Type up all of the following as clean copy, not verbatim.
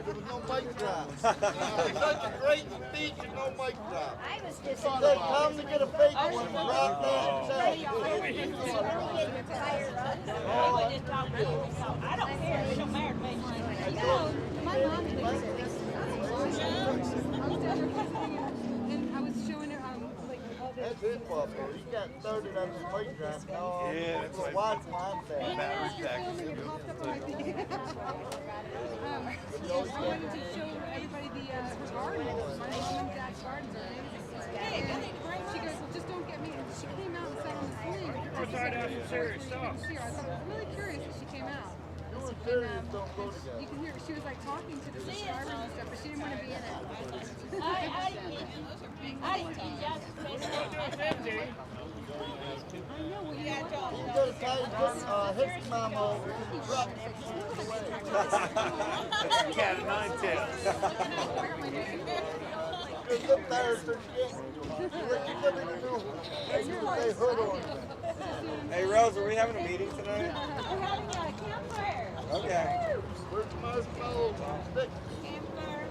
there was no mic drop. Such a great speech and no mic drop. I was He said, time to get a fake one and drop that himself. I don't care. It don't matter to me. My mom did and I was showing her like all That's his fault, though. He got 30 of his mic drop. Yeah, that's like watch my battery pack. filming and popped up on my feed. I wanted to show everybody the her garden. My mom and dad's gardens are amazing. And she goes, well, just don't get me. And she came out and sat on the swing. We're trying to have some serious stuff. I thought it was really curious that she came out. Serious don't go together. You can hear she was like talking to the subscribers and stuff, but she didn't want to be in it. I didn't teach y'all to say It's I empty. know, well, you know what? He's gonna tell you his mama over in the truck. Cat of nine tails. Just up there, so you give me the new hood on. Hey Rose, are we having a meeting tonight? we're having a campfire. Okay. Where's the marshmallow stick? Campfire.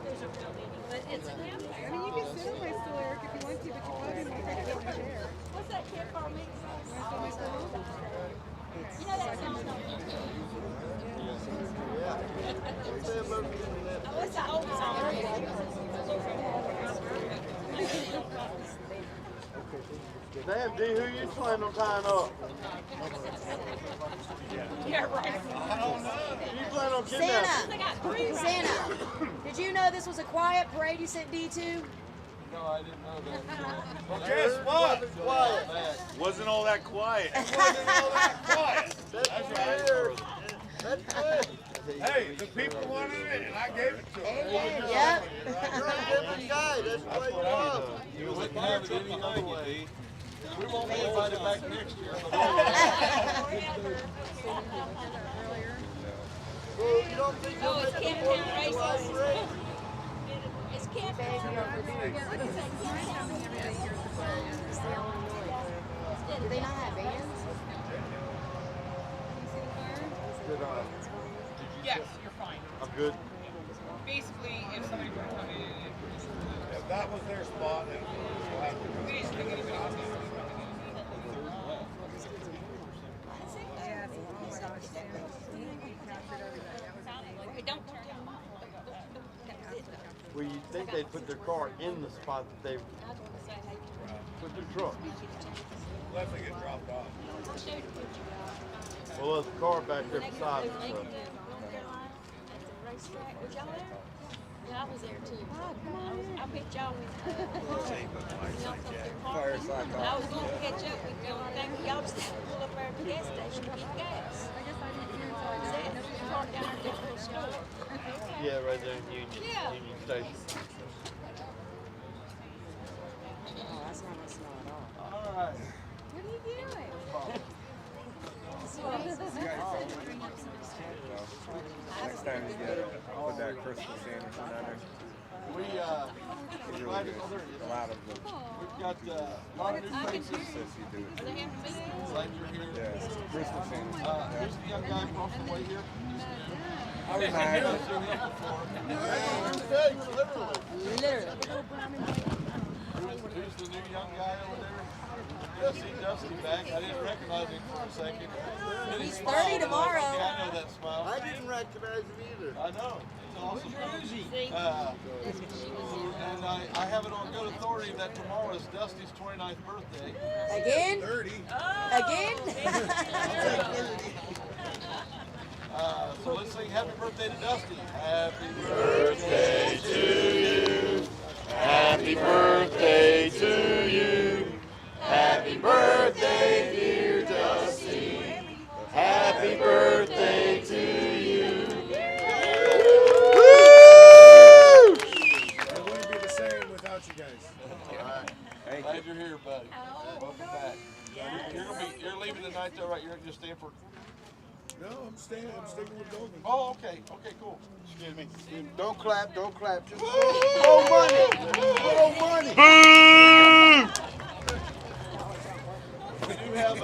There's a real meeting, but it's a I campfire. mean, you can sit on my stool, Eric, if you want to, but you probably won't get it over there. What's that campfire meeting? Want to sit on my stool? You know that song? Yeah. What's that about the internet? What's that old song? Damn, D, who you planning on tying up? Yeah, right. You planning on kidnapping? Santa, Santa, did you know this was a quiet parade you sent D to? No, I didn't know that. Well, guess what? Quiet. Wasn't all that quiet. That's right. That's good. Hey, the people wanted it and I gave it to them. Yep. You're a different guy. That's the way you are. You wouldn't have it any other way. We won't be invited back next year. Well, you don't think Oh, it's you'll make Camptown the races. parade? It's campfire. Do they not have bands? Good on. Yes, you're fine. I'm good. Basically, if somebody were to come in, If that was their spot, then we'll have to go. we just think anybody else needs to be coming It don't turn out. Well, you'd think they'd put their car in the spot that they put their truck. Unless they get dropped off. Well, there's a car back there beside us. So. Yeah, I was there too. I bet y'all went. Fireside I was going to catch up with y'all. Y'all just had to pull up there at the gas station to get gas. Park down at the little store. Yeah, right there in Union, Yeah. Union Station. Oh, that's not my smell at all. All right. What are you doing? Next time you get put that Christmas sandwich on there. We It's really good. A lot of the we've got a lot of new faces. says you do it. Glad you're here. Yeah, Christmas sandwich. Here's the young guy across the way here. I remember. Literally. Who's the new young guy over there? I see Dusty back. I didn't recognize him for a second. He's 30 tomorrow. Yeah, I know that smile. I didn't recognize him either. I know. It's awesome. And I have it on good authority that tomorrow is Dusty's 29th birthday. Again? 30. Again? So let's sing happy birthday to Dusty. Happy birthday to you. Happy birthday to you. Happy birthday, dear Dusty. Happy birthday to you. It wouldn't be the same without you guys. All right. Glad you're here, buddy. Welcome back. You're leaving tonight, though, right? You're just staying for. No, I'm sticking with Golden. Oh, okay. Okay, cool. Excuse me. Don't clap. Don't clap. Just throw money. Throw money. We do have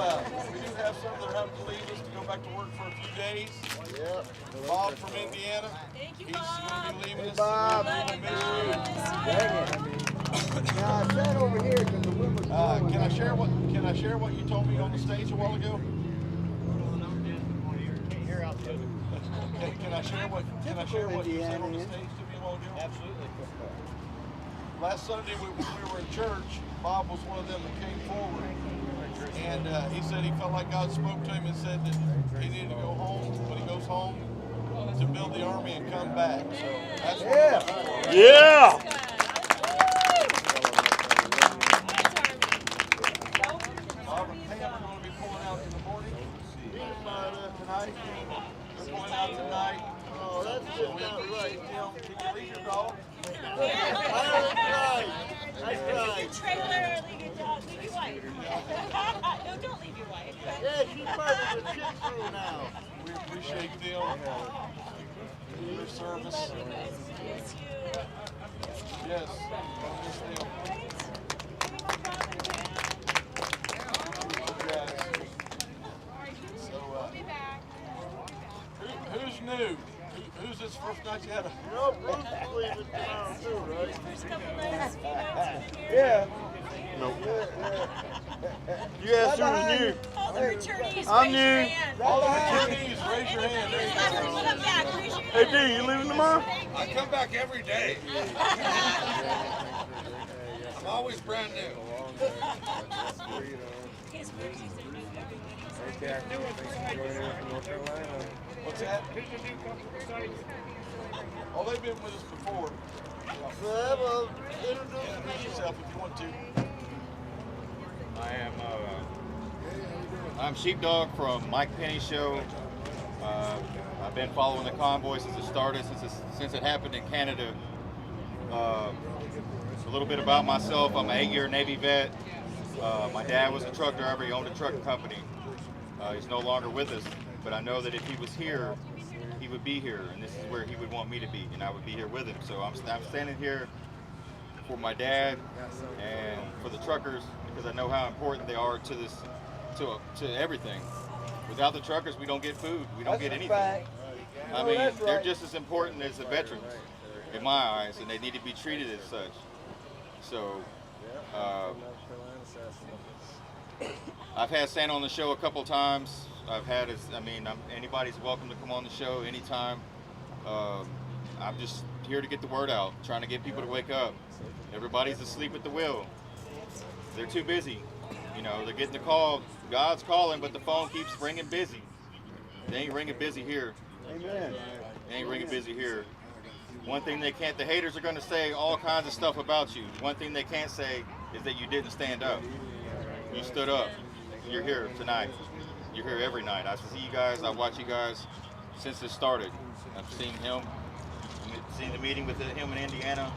have some that are having to leave us to go back to work for a few days. Yeah. Bob from Indiana. Thank you, He's Bob. going to be leaving us. Bob. We're gonna miss you. Now I sat over here because the women. Can I share what you told me on the stage a while ago? Can I share what you said on the stage to me a while ago? Absolutely. Last Sunday when we were in church, Bob was one of them that came forward, and he said he felt like God spoke to him and said that he needed to go home when he goes home to build the army and come back. So that's what Yeah. Bob and Pam are going to be pulling out in the morning tonight. They're pulling out tonight. Oh, that's So just we not appreciate right. them. Did you leave your dog? I tried. Trailer, leave your dog, leave your wife. No, don't leave your wife. Yeah, she's part of the Shih Tzu now. We appreciate them. Their service. Yes, you. Yes, I miss them. Who's new? Who's this first night you had a... You know, Bruce is leaving tomorrow too, right? First couple nights, few nights in here. Yeah. Nope. You asked who was new. All the returnees, I'm raise your new. hand. All the attorneys, raise your hand. There you Left go. one up back, raise your Hey, hand. D, you leaving tomorrow? I come back every day. I'm always brand new. His birthdays are new every day. What's that? Who's the new couple besides? Oh, they've been with us before. Well, introduce Introduce yourself if you want to. I am I'm Sheepdog from Mike Penny's show. I've been following the convoy since it started, since it happened in Canada. A little bit about myself: I'm an 8-year Navy vet. My dad was a truck driver. He owned a trucking company. He's no longer with us, but I know that if he was here, he would be here, and this is where he would want me to be, and I would be here with him. So I'm standing here for my dad and for the truckers, because I know how important they are to this, to everything. Without the truckers, we don't get food, we don't get anything. I mean, they're just as important as the veterans in my eyes, and they need to be treated as such. So I've had Santa on the show a couple times. Anybody's welcome to come on the show anytime. I'm just here to get the word out, trying to get people to wake up. Everybody's asleep at the wheel. They're too busy. You know, they're getting the call. God's calling, but the phone keeps ringing busy. They ain't ringing busy here. Amen. They ain't ringing busy here. One thing they can't, the haters are going to say all kinds of stuff about you. One thing they can't say is that you didn't stand up. You stood up. You're here tonight. You're here every night. I see you guys. I watch you guys since it started. I've seen him. I've seen the meeting with him in Indiana.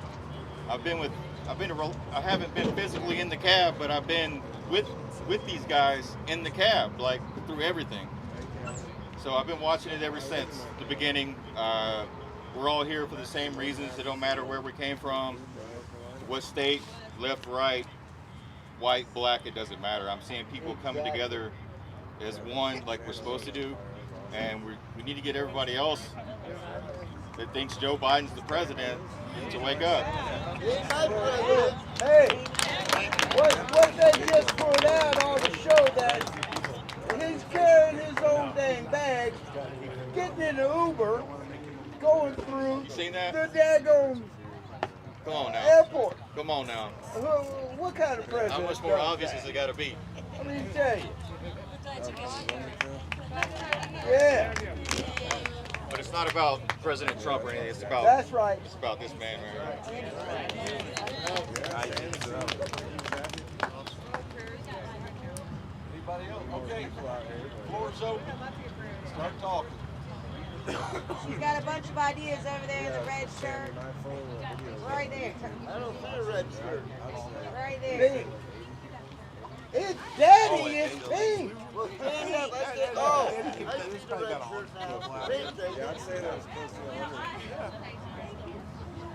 I haven't been physically in the cab, but I've been with these guys in the cab, like through everything. So I've been watching it ever since the beginning. We're all here for the same reasons. It don't matter where we came from, what state, left, right, white, black, it doesn't matter. I'm seeing people coming together as one, like we're supposed to do, and we need to get everybody else that thinks Joe Biden's the president to wake up. Hey, what they just put out on the show that he's carrying his own dang bag, getting in an Uber, going through You seen that? the daggone Come on now. airport. Come on now. What kind of president? How much more obvious has it got to be? Let me tell you. Glad you got Yeah, But it's not about President Trump or anything. It's about that's right. It's about this man right here. Anybody else? Okay. Floor's open. Start talking. She's got a bunch of ideas over there in the red shirt. Right there. I don't see a red shirt. Right there. Pink. It's daddy, it's pink. Well, stand up. I said, oh, I see the red shirt now. Pink, they Yeah, I'd say that was supposed to be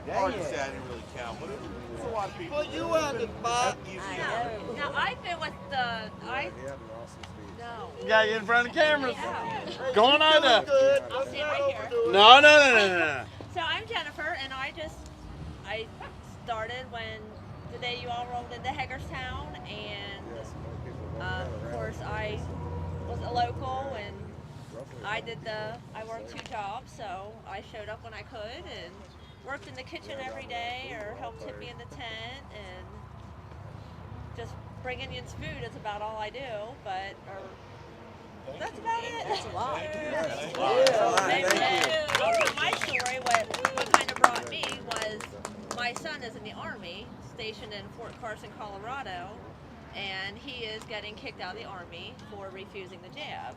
Dang to it. say I didn't really count, but it's a lot of people. Put you out the box. Now, I've been with the, no. Got you in front of the cameras. Yeah. Go on, Ida. Good. I'll stand right here. No. So I'm Jennifer, and I started when the day you all rolled into Hagerstown, and of course I was a local, and I worked 2 jobs, so I showed up when I could and worked in the kitchen every day, or helped hit me in the tent, and just bring Indians food is about all I do, but that's about it. That's a lot. Also, my story, what kind of brought me was my son is in the Army, stationed in Fort Carson, Colorado, and he is getting kicked out of the Army for refusing the jab.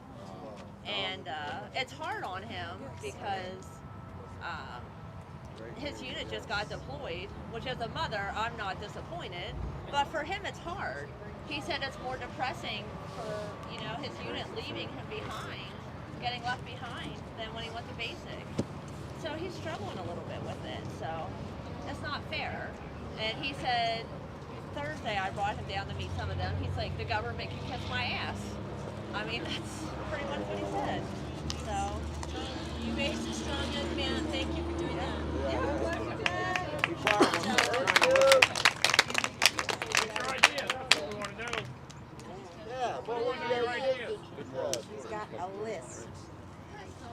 And it's hard on him because his unit just got deployed, which as a mother, I'm not disappointed, but for him it's hard. He said it's more depressing for, his unit leaving him behind, getting left behind, than when he went to basic. So he's struggling a little bit with it, so it's not fair. And he said, Thursday I brought him down to meet some of them, he's like, the government can kiss my ass. I mean, that's pretty much what he said. So, You raised a strong young man. Thank you for doing that. What's your idea? That's what we want to know. Yeah, what was your idea? He's got a list.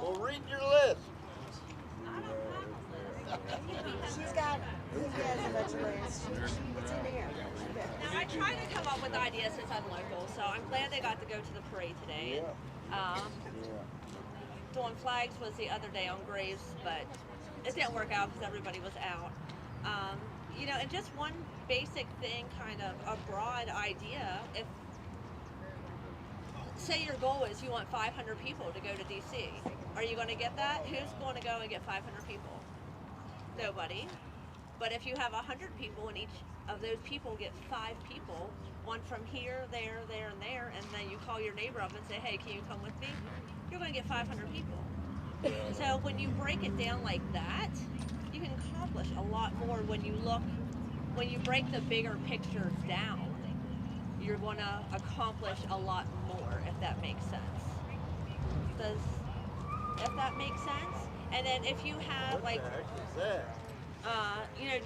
Well, read your list. He has a bunch of lists. It's in here. now I try to come up with ideas since I'm local, so I'm glad they got to go to the parade today. Doing flags was the other day on Graves, but it didn't work out because everybody was out. And just one basic thing, kind of a broad idea. If, say your goal is you want 500 people to go to DC, are you going to get that? Who's going to go and get 500 people? Nobody. But if you have 100 people and each of those people get 5 people, one from here, there, and there, and then you call your neighbor up and say, hey, can you come with me? You're going to get 500 people. So when you break it down like that, you can accomplish a lot more when you break the bigger picture down. You're going to accomplish a lot more, if that makes sense. If that makes sense? And then if you have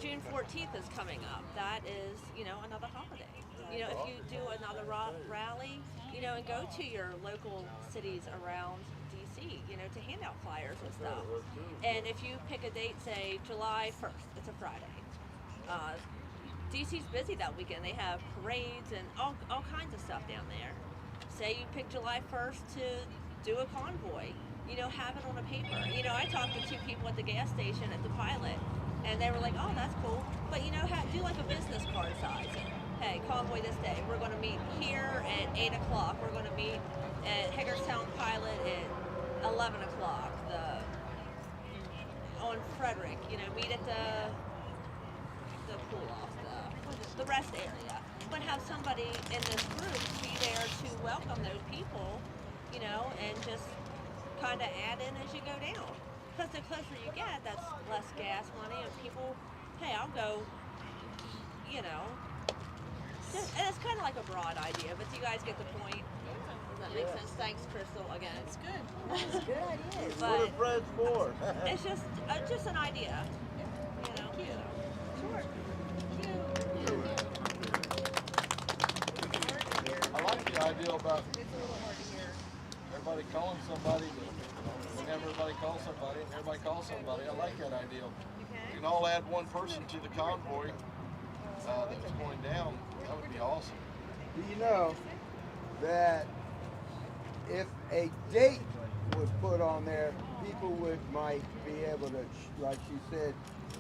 June 14th is coming up. That is, another holiday. If you do another rally, and go to your local cities around DC, to hand out flyers and stuff. And if you pick a date, say July 1st, it's a Friday. DC's busy that weekend. They have parades and all kinds of stuff down there. Say you pick July 1st to do a convoy, have it on a paper. I talked to 2 people at the gas station at the Pilot, and they were like, oh, that's cool. But, do like a business card size. Hey, convoy this day. We're going to meet here at 8 o'clock. We're going to meet at Hagerstown Pilot at 11 o'clock. On Frederick, meet at the pool off, the rest area. But have somebody in this group be there to welcome those people, and just kind of add in as you go down. Because the closer you get, that's less gas money, and people, hey, I'll go, and it's kind of like a broad idea, but do you guys get the point? Does that make sense? Thanks, Crystal, again. It's good. That's good ideas. What are friends for? It's just an idea, Sure. I like the idea about everybody calling somebody. Whenever everybody calls somebody, everybody calls somebody. I like that idea. You can all add one person to the convoy that's going down. That would be awesome. Do you know that if a date was put on there, people might be able to, like you said,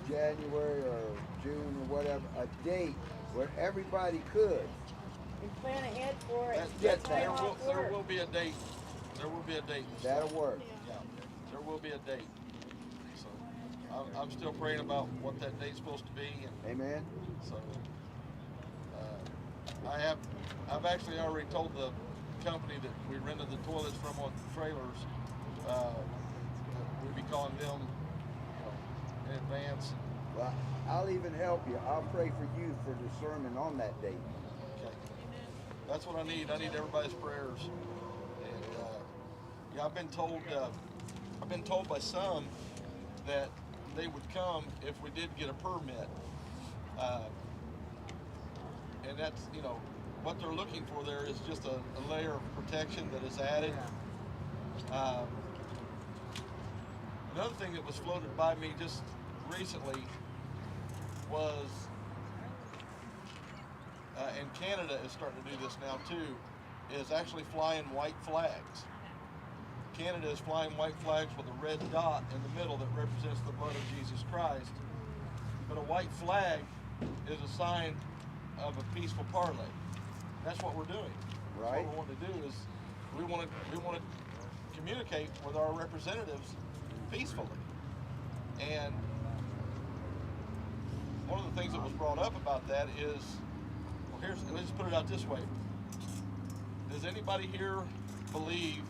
January or June or whatever, a date where everybody could. And plan ahead for it. There will be a date. There will be a date. That'll work. Yeah, there will be a date. So I'm still praying about what that date's supposed to be. And Amen. so I've actually already told the company that we rented the toilets from on trailers. We'd be calling them in advance. But I'll even help you. I'll pray for you for discernment on that date. Okay. That's what I need. I need everybody's prayers. And yeah, I've been told by some that they would come if we did get a permit. And that's, you know, what they're looking for there is just a layer of protection that is added. Another thing that was floated by me just recently was, and Canada is starting to do this now too, is actually flying white flags. Canada is flying white flags with a red dot in the middle that represents the blood of Jesus Christ. But a white flag is a sign of a peaceful parlay. That's what we're doing. Right. What we want to do is we want to communicate with our representatives peacefully. And one of the things that was brought up about that is, well, let's just put it out this way. Does anybody here believe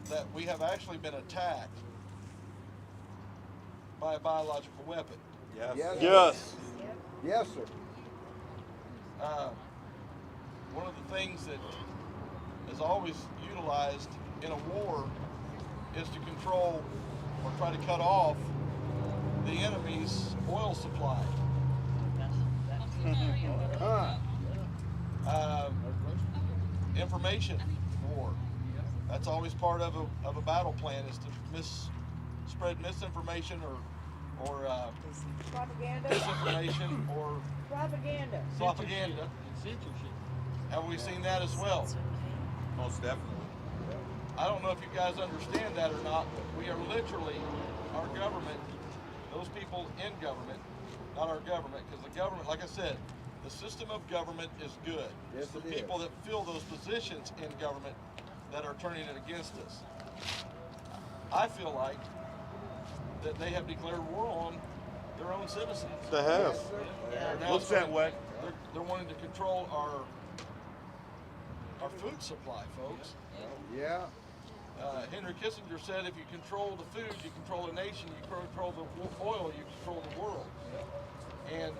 that we have actually been attacked by a biological weapon? Yes. Yes. Yes. Yes, sir. One of the things that is always utilized in a war is to control or try to cut off the enemy's oil supply. Information war. That's always part of a battle plan, is to spread misinformation or Propaganda. disinformation or Propaganda. propaganda. Have we seen that as well? Most definitely. I don't know if you guys understand that or not, but we are literally, our government, those people in government, not our government, because the government, like I said, the system of government is good. Yes, It's the it is. people that fill those positions in government that are turning it against us. I feel like that they have declared war on their own citizens. They have. Yes, sir. They're now Looks that starting- way. They're wanting to control our food supply, folks. Yeah. Henry Kissinger said, if you control the food, you control a nation. You control the oil, you control the world. And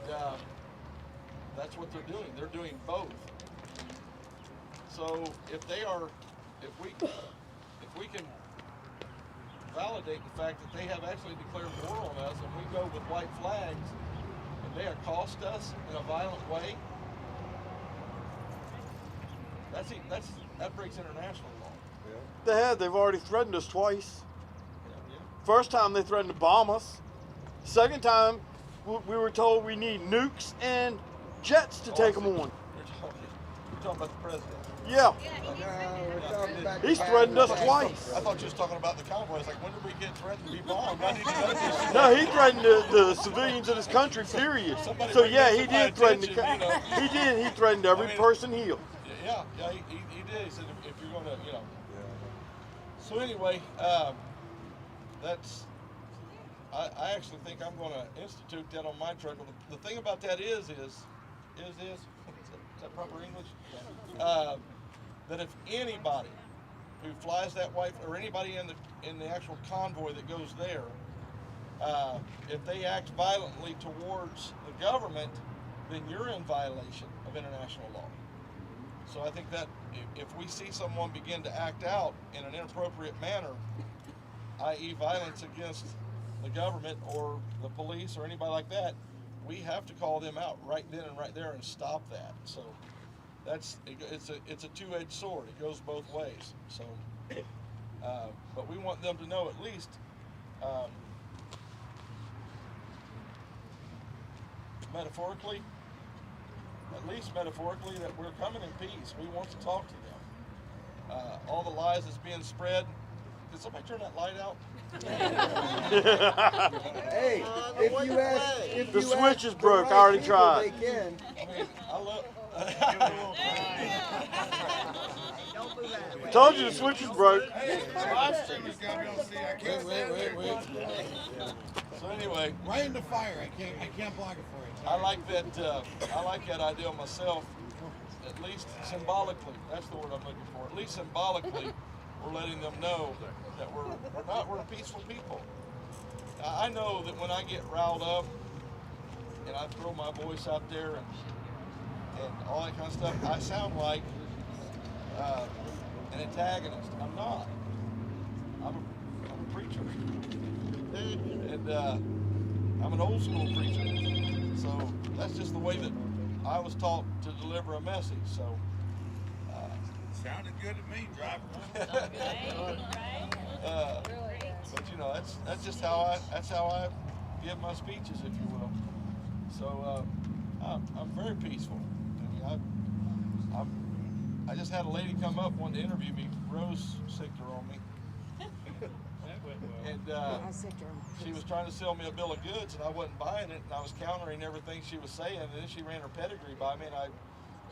that's what they're doing. They're doing both. So if we can validate the fact that they have actually declared war on us, and we go with white flags, and they accost us in a violent way, that breaks international law. They have. They've already threatened us twice. Yeah. First time they threatened to bomb us. Second time we were told we need nukes and jets to take them on. You're talking about the president. Yeah. No, we're talking about He's the threatened us Biden twice. I thought you was talking about the convoys. Like, when did we get threatened to be bombed? I need to know this. No, he threatened the civilians of this country, period. Somebody So bring yeah, this he to my did threaten attention, you know. He did. He threatened every I mean- person here. Yeah, he did. He said, if you're going to, you know. So anyway, I actually think I'm going to institute that on my truck. The thing about that is that proper English? That if anybody who flies that white, or anybody in the actual convoy that goes there, if they act violently towards the government, then you're in violation of international law. So I think that if we see someone begin to act out in an inappropriate manner, i.e. violence against the government or the police or anybody like that, we have to call them out right then and right there and stop that. So it's a two-edged sword. It goes both ways. So, but we want them to know at least metaphorically, that we're coming in peace. We want to talk to them. All the lies that's being spread. Did somebody turn that light out? Hey, if you ask, The switch ask is the broke. right I already people, tried. They can. I mean, I love. Told you the switch was broke. Live streamers gotta be able to see. I can't Wait. So anyway, Right in the fire. I can't block it for you. I like that idea myself. At least symbolically, that's the word I'm looking for. At least symbolically, we're letting them know that we're peaceful people. Now, I know that when I get riled up and I throw my voice out there and all that kind of stuff, I sound like an antagonist. I'm not. I'm a preacher, and I'm an old school preacher. So that's just the way that I was taught to deliver a message. So. Sounded good to me, driver. But you know, that's just how I give my speeches, if you will. So I'm very peaceful. I mean, I just had a lady come up, wanted to interview me. Rose sicked her on me, and she was trying to sell me a bill of goods, and I wasn't buying it, and I was countering everything she was saying, and then she ran her pedigree by me, and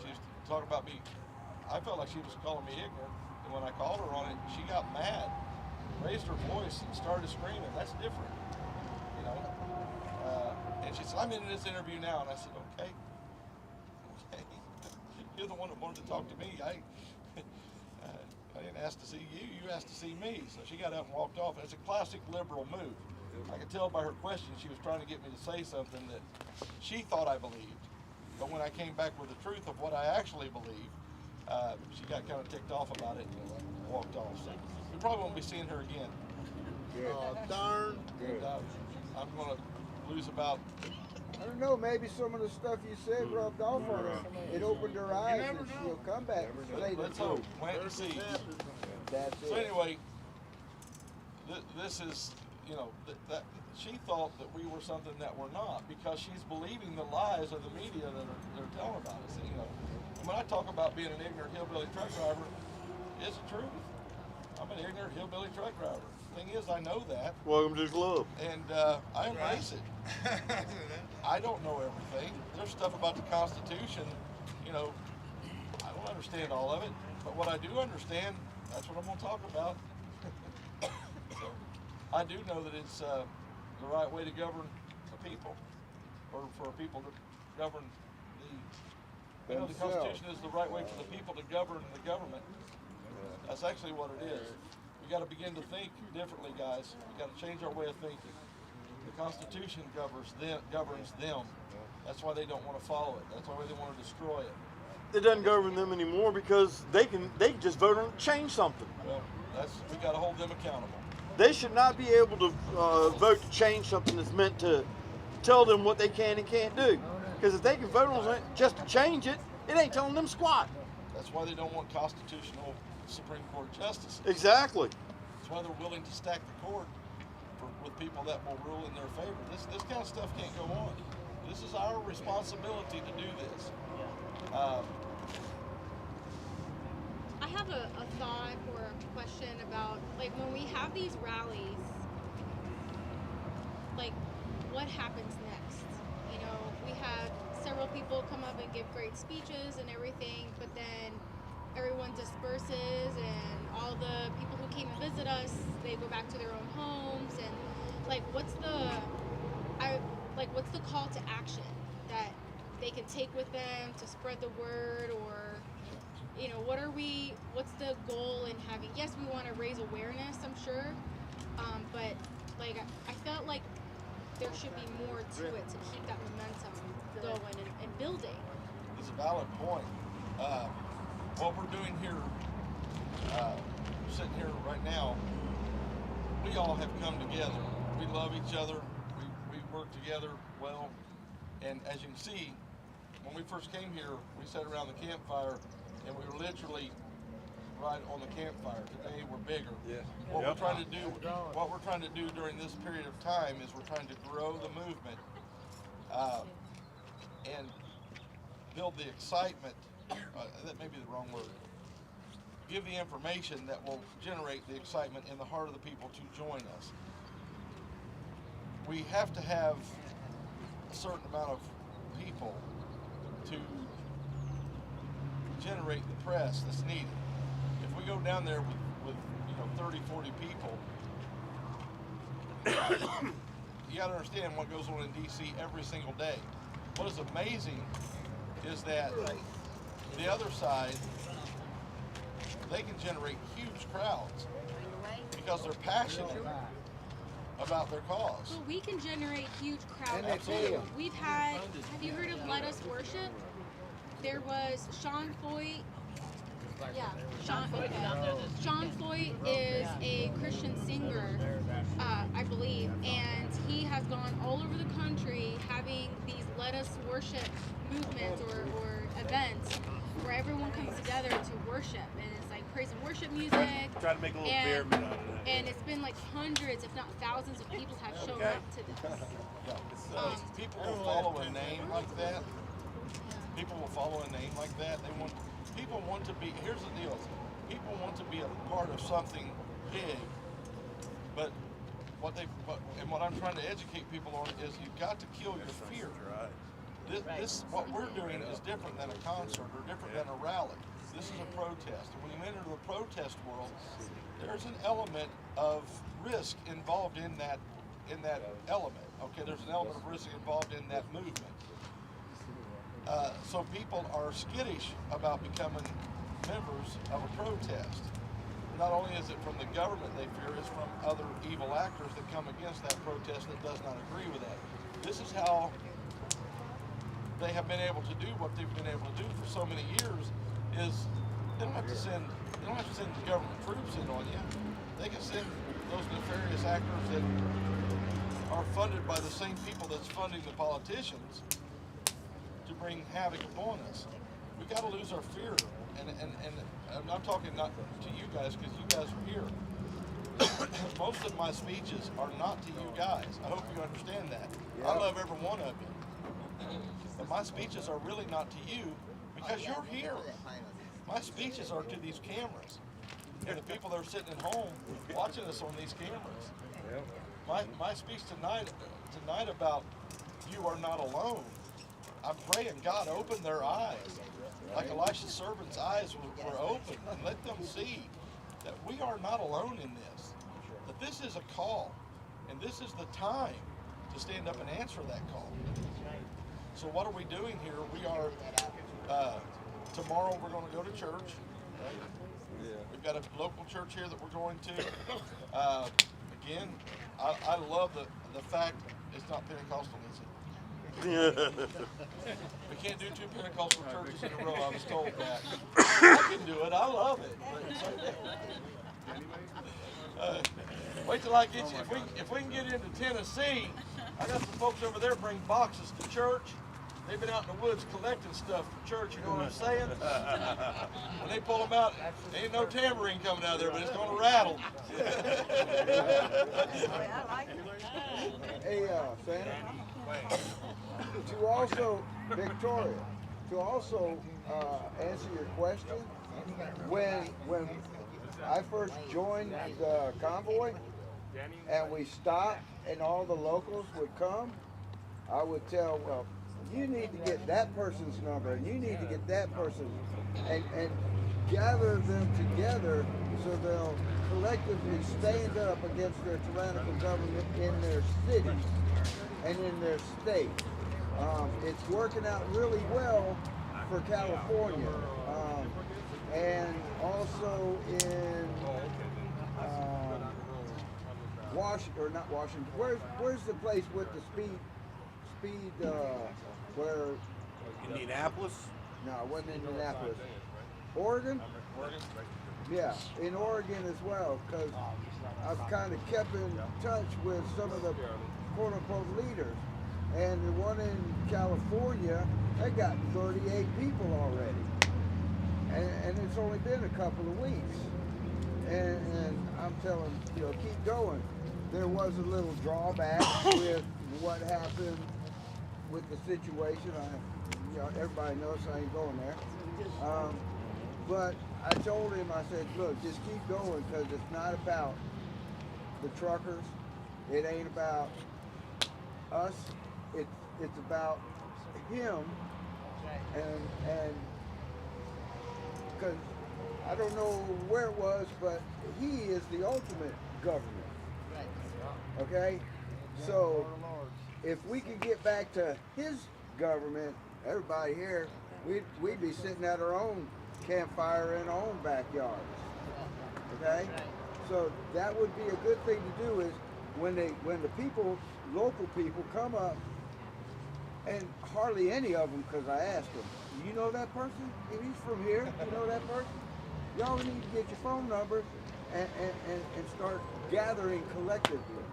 she was talking about me. I felt like she was calling me ignorant, and when I called her on it, she got mad, raised her voice, and started screaming. That's different, you know. And she said, "I'm in this interview now," and I said, "Okay, you're the one that wanted to talk to me. I didn't ask to see you. You asked to see me." So she got up and walked off. And it's a classic liberal move. I could tell by her question she was trying to get me to say something that she thought I believed, but when I came back with the truth of what I actually believe. She got kind of ticked off about it and walked off. So we probably won't be seeing her again. Darn. And, I'm going to lose about. I don't know, maybe some of the stuff you said rubbed off on her. It opened her eyes and she'll come back and say the Let's hope. truth. Plant and see. That's it. So anyway, this is, you know, that she thought that we were something that we're not because she's believing the lies of the media that they're telling about us. You know. When I talk about being an ignorant hillbilly truck driver, it's the truth. I'm an ignorant hillbilly truck driver. Thing is, I know that. Welcome to the club. And I embrace it. I don't know everything. There's stuff about the Constitution, you know, I don't understand all of it. But what I do understand, that's what I'm going to talk about. So, I do know that it's the right way to govern the people, or for people to govern the. You know, the Constitution is the right way for the people to govern the government. That's actually what it is. We got to begin to think differently, guys. We got to change our way of thinking. The Constitution governs them. That's why they don't want to follow it. That's why they want to destroy it. It doesn't govern them anymore because they can just vote on change something. Well, we got to hold them accountable. They should not be able to vote to change something that's meant to tell them what they can and can't do. Because if they can vote on it just to change it, it ain't telling them squat. That's why they don't want constitutional Supreme Court justices. Exactly. That's why they're willing to stack the court with people that will rule in their favor. This kind of stuff can't go on. This is our responsibility to do this. I have a thought or a question about, like, when we have these rallies, like, what happens next? You know, we have several people come up and give great speeches and everything, but then everyone disperses and all the people who came and visit us, they go back to their own homes, and like what's the call to action that they can take with them to spread the word, or you know, what's the goal in having, yes, we want to raise awareness, I'm sure, but like I felt like there should be more to it to keep that momentum going and building. It's a valid point. What we're doing here, sitting here right now, we all have come together. We love each other. We work together well. And as you can see, when we first came here, we sat around the campfire and we were literally right on the campfire. Today we're bigger. Yeah. What we're trying to do during this period of time is we're trying to grow the movement and build the excitement. That may be the wrong word. Give the information that will generate the excitement in the heart of the people to join us. We have to have a certain amount of people to generate the press that's needed. If we go down there with 30, 40 people, you got to understand what goes on in DC every single day. What is amazing is that the other side, they can generate huge crowds because they're passionate about their cause. But we can generate huge crowds And they pay too. 'em. We've had, have you heard of Let Us Worship? There was Sean Foyt. Yeah, Sean Foyt is a Christian singer, I believe, and he has gone all over the country having these Let Us Worship movements or events where everyone comes together to worship, and it's like praise and worship music. Try to make a little and, pyramid out of that. and it's been like hundreds, if not thousands, of people have shown up to this. People will follow a name like that. People will follow a name like that. People want to be. Here's the deal. People want to be a part of something big, but what I'm trying to educate people on is you've got to kill your fear. This what we're doing is different than a concert or different than a rally. This is a protest. And when you enter the protest world, there's an element of risk involved in that element. Okay, there's an element of risk involved in that movement. So people are skittish about becoming members of a protest. Not only is it from the government they fear, it's from other evil actors that come against that protest that does not agree with that. This is how they have been able to do what they've been able to do for so many years. Is they don't have to send the government troops in on you. They can send those nefarious actors that are funded by the same people that's funding the politicians to bring havoc upon us. We got to lose our fear, and I'm talking not to you guys because you guys are here. Most of my speeches are not to you guys. I hope you understand that. I love every one of you, but my speeches are really not to you because you're here. My speeches are to these cameras and the people that are sitting at home watching us on these cameras. My speech tonight about you are not alone. I'm praying God open their eyes, like Elisha's servant's eyes were open, and let them see that we are not alone in this, that this is a call, and this is the time to stand up and answer that call. So what are we doing here? We are, tomorrow we're going to go to church. We've got a local church here that we're going to. Again, I love the fact it's not Pentecostal, is it? We can't do 2 Pentecostal churches in a row. I was told that. I can do it. I love it. Wait till I get you. If we can get into Tennessee, I got some folks over there bring boxes to church. They've been out in the woods collecting stuff for church. You know what I'm saying? When they pull them out, there ain't no tambourine coming out of there, but it's going to rattle. Hey, Santa. To also, Victoria, to also answer your question, when I first joined the convoy and we stopped and all the locals would come, I would tell, well, you need to get that person's number and you need to get that person's, and gather them together so they'll collectively stand up against their tyrannical government in their cities and in their state. It's working out really well for California, and also in Washington, or not Washington. Where's the place with the speed? Where? Indianapolis? No, it wasn't Indianapolis. Oregon? Yeah, in Oregon as well, because I've kind of kept in touch with some of the quote-unquote leaders. And the one in California, they got 38 people already. And it's only been a couple of weeks. And I'm telling, keep going. There was a little drawback with what happened with the situation. Everybody knows I ain't going there. But I told him, I said, look, just keep going, because it's not about the truckers. It ain't about us. It's about him, and because I don't know where it was, but he is the ultimate government. Okay? So if we could get back to his government, everybody here, we'd be sitting at our own campfire in our own backyards. Okay? So that would be a good thing to do, is when the people, local people come up, and hardly any of them, because I asked them, you know that person? If he's from here, you know that person? Y'all need to get your phone number and start gathering collectively.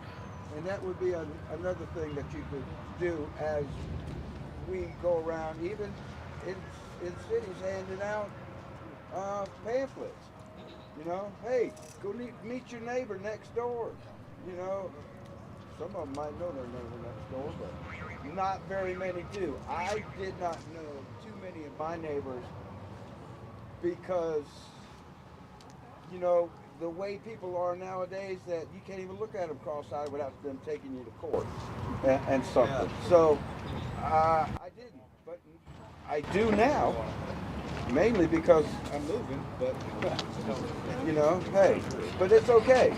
And that would be another thing that you could do as we go around, even in cities, handing out pamphlets. You know, hey, go meet your neighbor next door. You know, some of them might know their neighbor next door, but not very many do. I did not know too many of my neighbors because, you know, the way people are nowadays that you can't even look at them cross-eyed without them taking you to court and something. Yeah. So I didn't, but I do now, mainly because I'm moving, but you know, hey, but it's okay.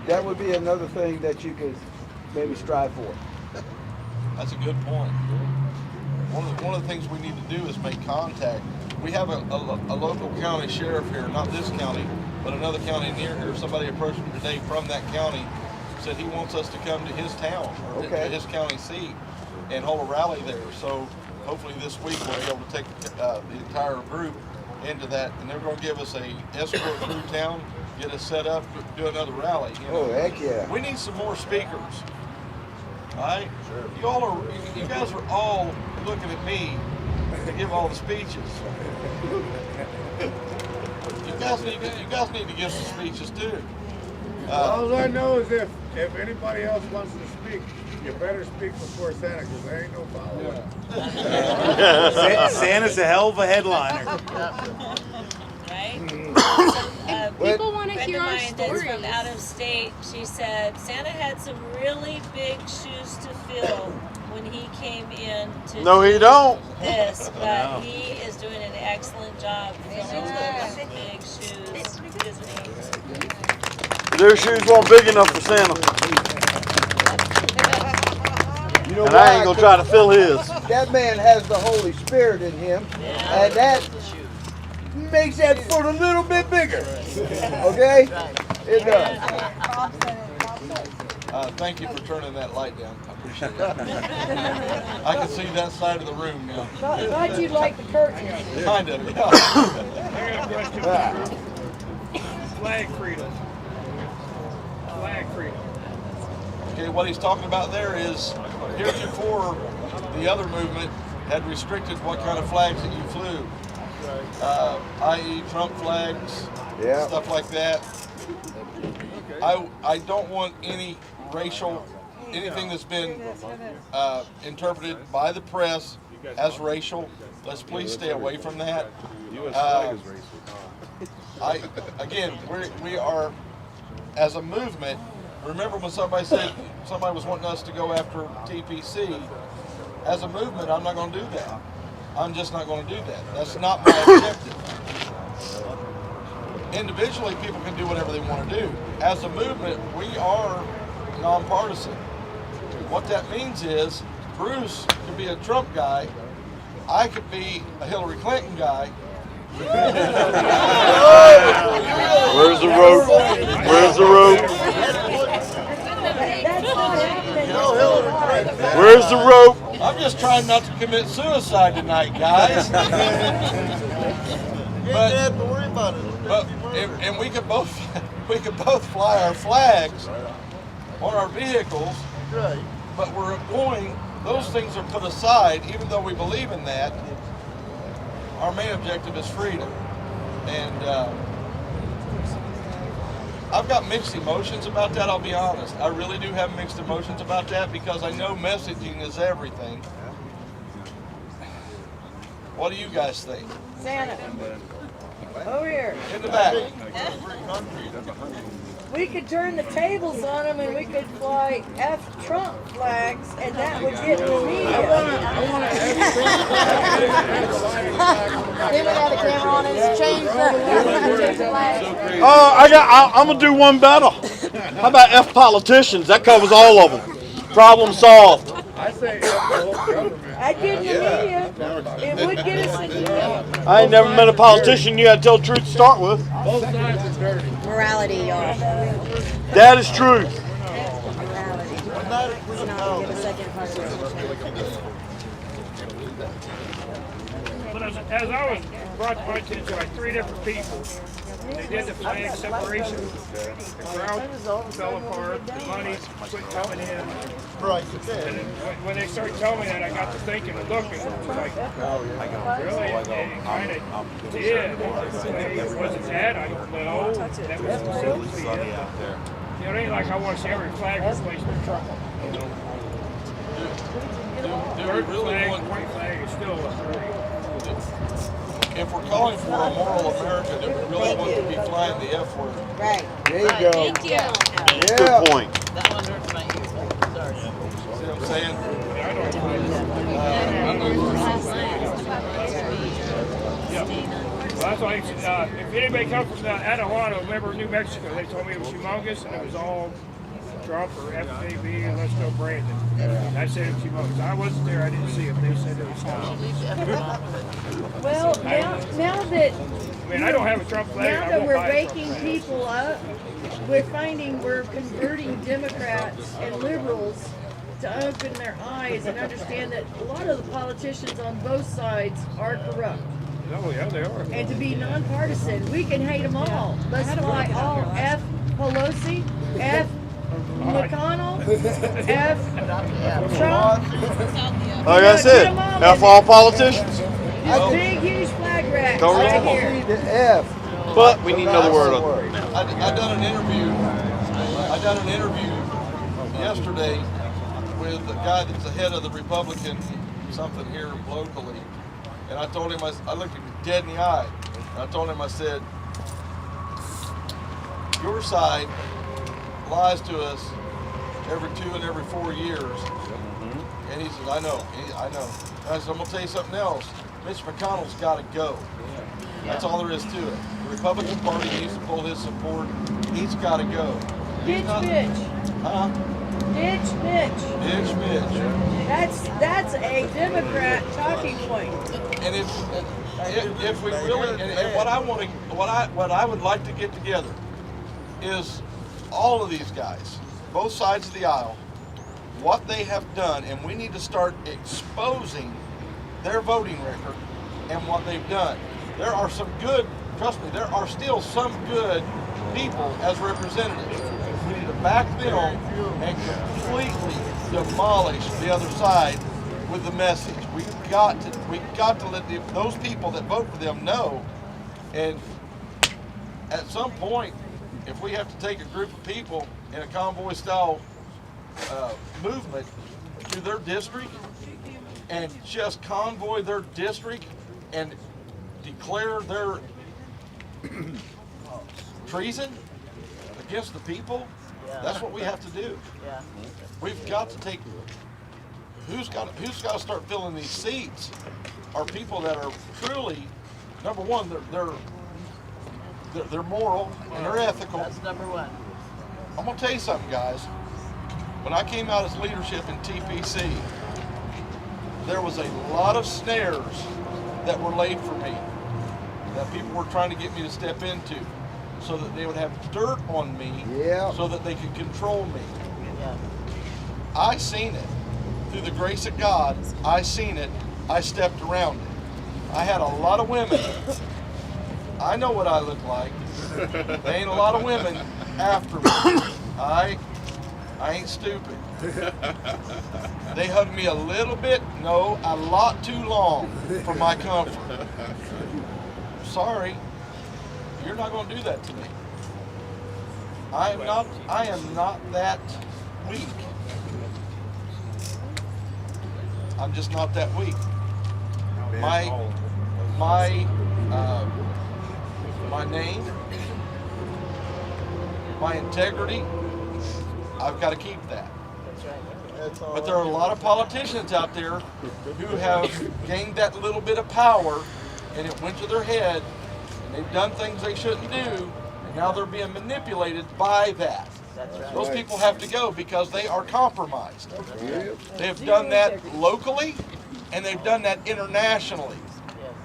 That would be another thing that you could maybe strive for. That's a good point. One of the things we need to do is make contact. We have a local county sheriff here, not this county, but another county near here. Somebody approached me today from that county, said he wants us to come to his town, or to his county seat, and hold a rally there. So hopefully this week we'll be able to take the entire group into that, and they're going to give us a escort through town, get us set up, do another rally. You know? Oh, heck yeah. We need some more speakers. All right? Sure. You guys are all looking at me to give all the speeches. You guys need to give some speeches too. All I know is if anybody else wants to speak, you better speak before Santa, because there ain't no follow-up. Santa's a hell of a headliner. Right? People want to friend hear of our mine that's stories. from out of state, she said Santa had some really big shoes to fill when he came in to No, he don't. this, but he is doing an excellent job filling those big shoes, isn't he? Their shoes weren't big enough for Santa. You know and I ain't gonna try to fill his. That man has the Holy Spirit in him, and that makes that foot a little bit bigger. Okay? It does. Thank you for turning that light down. I appreciate it. I can see that side of the room now. Thought you'd like the curtains. Kind of, yeah. Flag freedom. Flag freedom. Okay, what he's talking about there is heretofore the other movement had restricted what kind of flags that you flew, i.e. Trump flags, stuff like that. I don't want any anything that's been interpreted by the press as racial. Let's please stay away from that. Again, we are, as a movement, remember when somebody said somebody was wanting us to go after TPC, as a movement, I'm not going to do that. I'm just not going to do that. That's not my objective. Individually, people can do whatever they want to do. As a movement, we are nonpartisan. What that means is Bruce could be a Trump guy, I could be a Hillary Clinton guy. Where's the rope? Where's the rope? Where's the rope? I'm just trying not to commit suicide tonight, guys. And we could both fly our flags on our vehicles, but we're going. Those things are put aside, even though we believe in that. Our main objective is freedom, and I've got mixed emotions about that. I'll be honest. I really do have mixed emotions about that because I know messaging is everything. What do you guys think? Santa, over here. In the back. We could turn the tables on them and we could fly F Trump flags and that would get the media. I'm gonna do one better. How about F politicians? That covers all of them. Problem solved. I say F the whole government. I'd get the media. It would get us the media. I ain't never met a politician you had to tell the truth to start with. Both sides are dirty. Morality, y'all. That is truth. get a second conversation. But as I was brought to my attention by 3 different people, they did the flag separation. The crowd fell apart. The money quit coming in. Right. And when they started telling me that, I got to thinking and looking. It was like, really? It kind of did. Was it that? I don't know. That was supposed to be it. You know, it ain't like I want to see every flag replaced with Trump. Third flag, white flag is still a If we're calling for a moral America, do we really want to be flying the F word? Right. There you go. Thank you. Yeah. Good point. That one hurts my ears. Sorry. See what I'm saying? Well, that's why if anybody comes from Anahuana, remember New Mexico, they told me it was humongous and it was all Trump or FJB and let's go Brandon. I said it was humongous. I wasn't there, I didn't see it. They said it was humongous. Well, now that I mean, I don't have a Trump flag. now that we're waking people up, we're finding we're converting Democrats and liberals to open their eyes and understand that a lot of the politicians on both sides are corrupt. Oh yeah, they are. And to be nonpartisan, we can hate them all. Let's fly all F Pelosi, F McConnell, F Trump. Like I said, F all politicians. This big, huge flag rack Don't right read here. The F. But we need another word on it. I done an interview yesterday with a guy that's the head of the Republican something here locally, and I told him, I looked him dead in the eye, and I told him, I said, your side lies to us every 2 and every 4 years. And he says, I know. And I said, I'm gonna tell you something else. Mitch McConnell's got to go. That's all there is to it. The Republican Party needs to pull his support. He's got to go. Ditch Mitch. Huh? Ditch Mitch. Ditch Mitch. That's a Democrat talking point. And if we really, and what I would like to get together is all of these guys, both sides of the aisle, what they have done, and we need to start exposing their voting record and what they've done. There are some good, trust me, there are still some good people as representatives. We need to back them and completely demolish the other side with the message. We've got to let those people that vote for them know. And at some point, if we have to take a group of people in a convoy style movement to their district and just convoy their district and declare their treason against the people, that's what we have to do. We've got to take, who's got to start filling these seats are people that are truly, number one, they're moral and they're ethical. That's number one. I'm gonna tell you something, guys. When I came out as leadership in TPC, there was a lot of snares that were laid for me, that people were trying to get me to step into, so that they would have dirt on me, so that they could control me. I seen it. Through the grace of God, I seen it. I stepped around it. I had a lot of women. I know what I look like. There ain't a lot of women after me. I ain't stupid. They hugged me a little bit, no, a lot too long for my comfort. Sorry, you're not going to do that to me. I am not that weak. I'm just not that weak. My name, my integrity, I've got to keep that. But there are a lot of politicians out there who have gained that little bit of power, and it went to their head, and they've done things they shouldn't do, and now they're being manipulated by that. Those people have to go because they are compromised. They have done that locally, and they've done that internationally.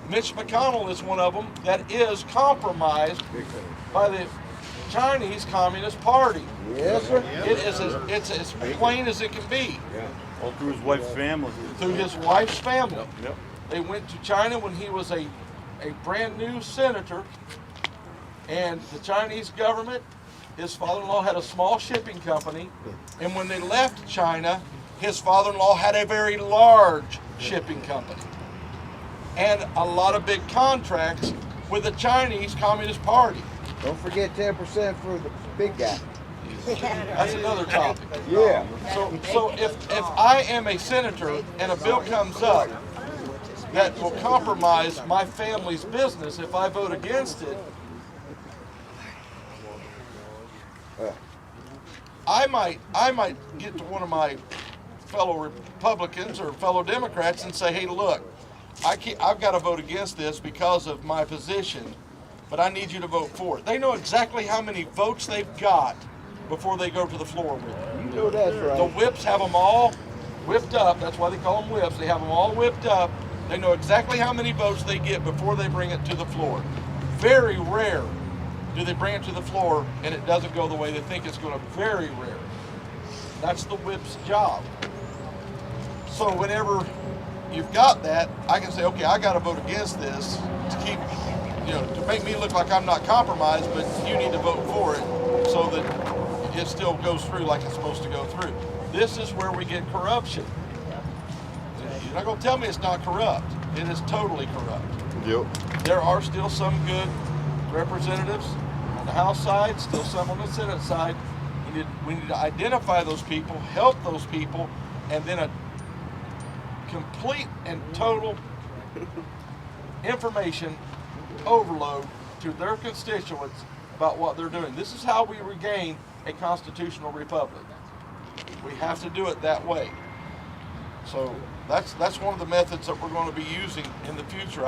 Mitch McConnell is one of them that is compromised by the Chinese Communist Party. Yes, sir. It's as plain as it can be. All through his wife's family. Through his wife's family. Yep. They went to China when he was a brand new senator, and the Chinese government, his father-in-law had a small shipping company, and when they left China, his father-in-law had a very large shipping company and a lot of big contracts with the Chinese Communist Party. Don't forget 10% for the big guy. That's another topic. Yeah. So if I am a senator and a bill comes up that will compromise my family's business if I vote against it, I might get to one of my fellow Republicans or fellow Democrats and say, hey, look, I've got to vote against this because of my position, but I need you to vote for it. They know exactly how many votes they've got before they go to the floor with it. You know that's right. The whips have them all whipped up. That's why they call them whips. They have them all whipped up. They know exactly how many votes they get before they bring it to the floor. Very rare do they bring it to the floor and it doesn't go the way they think it's going to. Very rare. That's the whip's job. So whenever you've got that, I can say, okay, I got to vote against this to keep, to make me look like I'm not compromised, but you need to vote for it so that it still goes through like it's supposed to go through. This is where we get corruption. You're not going to tell me it's not corrupt. It is totally corrupt. Yep. There are still some good representatives on the House side, still some on the Senate side. We need to identify those people, help those people, and then a complete and total information overload to their constituents about what they're doing. This is how we regain a constitutional republic. We have to do it that way. So that's one of the methods that we're going to be using in the future.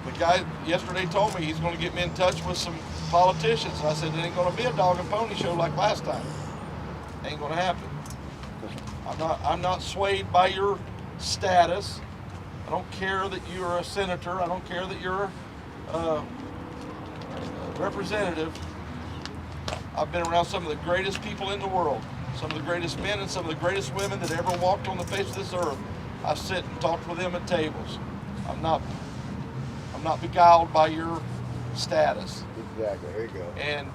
The guy yesterday told me he's going to get me in touch with some politicians. And I said, it ain't going to be a dog and pony show like last time. It ain't going to happen. I'm not swayed by your status. I don't care that you're a senator. I don't care that you're a representative. I've been around some of the greatest people in the world, some of the greatest men and some of the greatest women that ever walked on the face of this earth. I sit and talk with them at tables. I'm not beguiled by your status. Exactly. There you go. And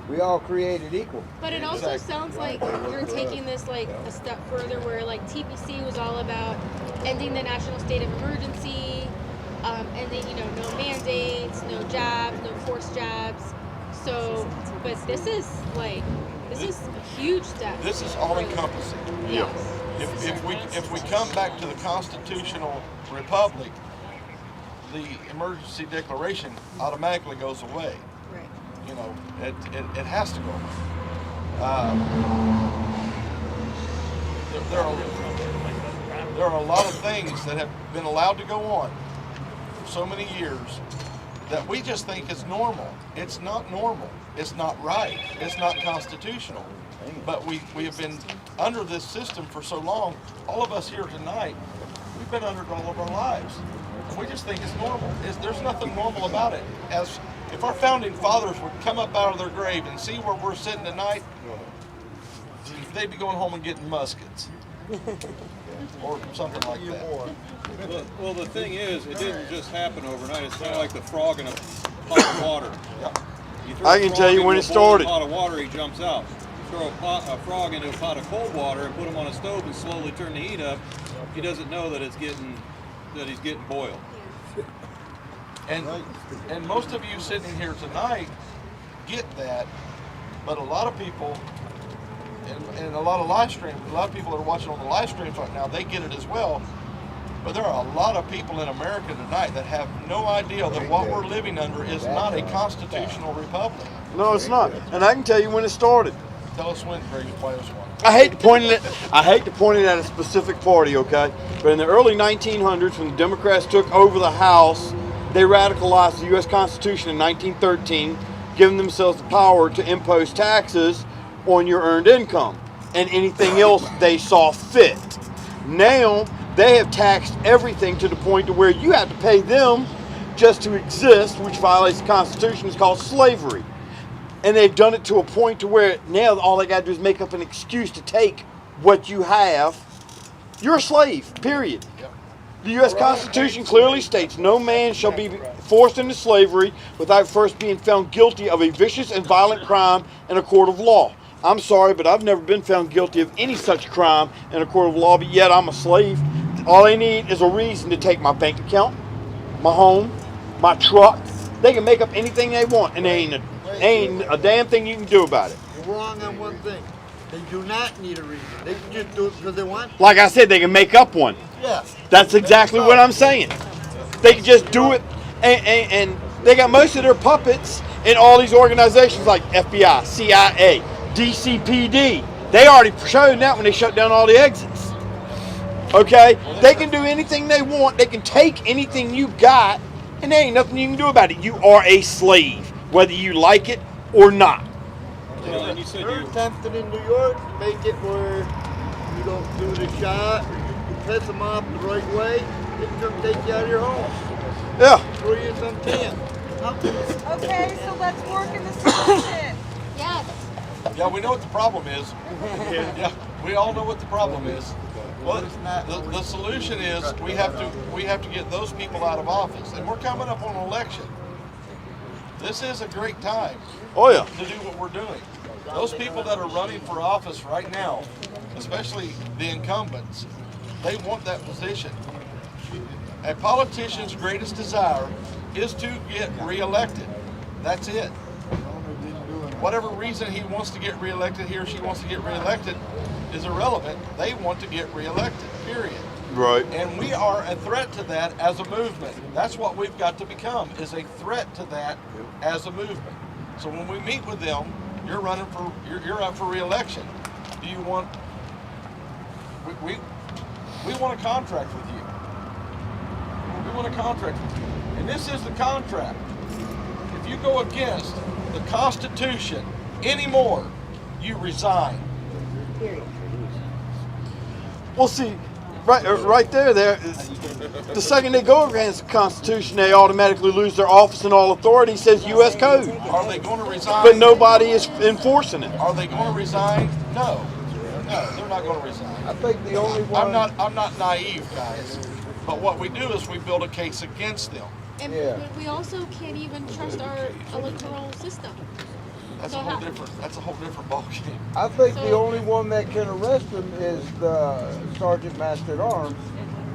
we all created equal. But it also sounds like you're taking this like a step further, where like TPC was all about ending the national state of emergency, and then no mandates, no jabs, no forced jabs. So, but this is a huge step. This is all encompassing. Yes. If we come back to the constitutional republic, the emergency declaration automatically goes away. Right. It has to go away. There are a lot of things that have been allowed to go on for so many years that we just think is normal. It's not normal. It's not right. It's not constitutional. But we have been under this system for so long. All of us here tonight, we've been under it all of our lives. We just think it's normal. There's nothing normal about it. As if our founding fathers would come up out of their grave and see where we're sitting tonight, they'd be going home and getting muskets. Or something like that. Well, the thing is, it didn't just happen overnight. It's kind of like the frog in a pot of water. You throw I can tell you when it started. A pot of water, he jumps out. You throw a frog into a pot of cold water and put him on a stove and slowly turn the heat up. He doesn't know that he's getting boiled. And most of you sitting here tonight get that, but a lot of people, and a lot of live streams, a lot of people that are watching on the live streams right now, they get it as well. But there are a lot of people in America tonight that have no idea that what we're living under is not a constitutional republic. No, it's not. And I can tell you when it started. Tell us when, Greg, play us one. I hate to point it at a specific party, okay? But in the early 1900s, when the Democrats took over the House, they radicalized the U.S. Constitution in 1913, giving themselves the power to impose taxes on your earned income and anything else they saw fit. Now, they have taxed everything to the point to where you have to pay them just to exist, which violates the Constitution, is called slavery. And they've done it to a point to where now all they got to do is make up an excuse to take what you have. You're a slave, period. The U.S. Constitution clearly states no man shall be forced into slavery without first being found guilty of a vicious and violent crime in a court of law. I'm sorry, but I've never been found guilty of any such crime in a court of law, but yet I'm a slave. All they need is a reason to take my bank account, my home, my truck. They can make up anything they want, and there ain't a damn thing you can do about it. You're wrong on one thing. They do not need a reason. They can just do it because they want. Like I said, they can make up one. Yeah. That's exactly what I'm saying. They can just do it, and they got most of their puppets in all these organizations like FBI, CIA, DCPD. They already showed that when they shut down all the exits. Okay? They can do anything they want. They can take anything you got, and there ain't nothing you can do about it. You are a slave, whether you like it or not. They're attempting in New York to make it where you don't do the shot, or you piss them off the right way, they can come take you out of your home. Yeah. Throw you in some tent. Okay, so let's work in the solution. Yes. Yeah, we know what the problem is. Yeah, we all know what the problem is. Well, the solution is we have to get those people out of office, and we're coming up on an election. This is a great time. Oh yeah. To do what we're doing. Those people that are running for office right now, especially the incumbents, they want that position. A politician's greatest desire is to get reelected. That's it. Whatever reason he wants to get reelected, he or she wants to get reelected, is irrelevant. They want to get reelected, period. Right. And we are a threat to that as a movement. That's what we've got to become, is a threat to that as a movement. So when we meet with them, you're running for, you're up for reelection. Do you want, we want a contract with you. We want a contract with you. And this is the contract. If you go against the Constitution anymore, you resign. Period. Well, see, right there, the second they go against the Constitution, they automatically lose their office and all authority. It says U.S. Code. Are they going to resign? But nobody is enforcing it. Are they going to resign? No. No, they're not going to resign. I think the only one. I'm not naive, guys. But what we do is we build a case against them. And we also can't even trust our electoral system. That's a whole different ballgame. I think the only one that can arrest him is the Sergeant Master at Arms.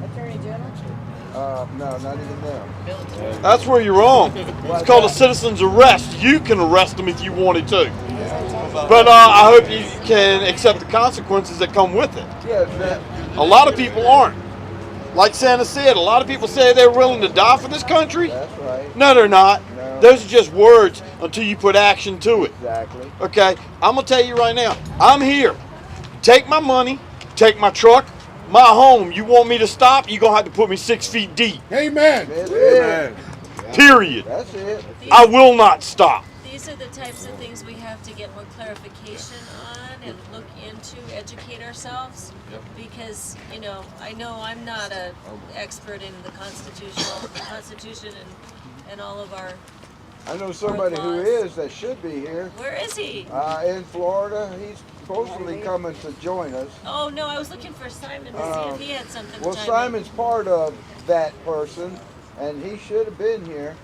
Attorney General? No, not even them. That's where you're wrong. It's called a citizen's arrest. You can arrest them if you wanted to. But I hope you can accept the consequences that come with it. Yeah, a lot of people aren't. Like Santa said, a lot of people say they're willing to die for this country. That's right. No, they're not. No. Those are just words until you put action to it. Exactly. Okay, I'm going to tell you right now, I'm here. Take my money, take my truck, my home. You want me to stop, you're going to have to put me 6 feet deep. Amen. Amen. Period. That's it. I will not stop. These are the types of things we have to get more clarification on and look into, educate ourselves. Yep. Because, you know I'm not an expert in the Constitution and all of our. I know somebody who is that should be here. Where is he? In Florida. He's supposedly coming to join us. Oh no, I was looking for Simon to see if he had something to Well, chime in. Simon's part of that person, and he should have been here.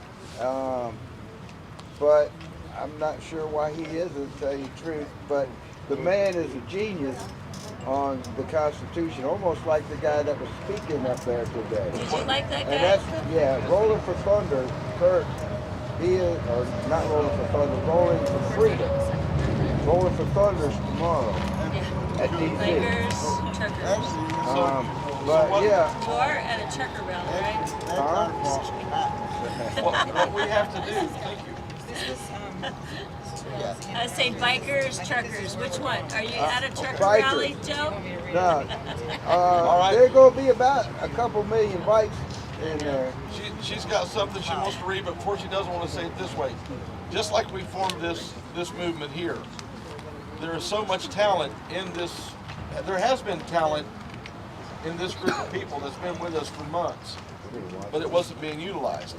But I'm not sure why he isn't, to tell you the truth. But the man is a genius on the Constitution, almost like the guy that was speaking up there today. Did you like that guy? And that's, Rolling for Thunder, Kurt, he is, or not Rolling for Thunder, Rolling for Freedom. Rolling for Thunder's tomorrow at DC. Bikers, truckers. But yeah. You are at a trucker rally, right? What we have to do, thank you. I say bikers, truckers. Which one? Are you at a trucker bikers. rally, Joe? No. There's going to be about a couple million bikes in there. She's got something she wants to read, but before she does, I want to say it this way. Just like we formed this movement here, there is so much talent in this. There has been talent in this group of people that's been with us for months. but it wasn't being utilized.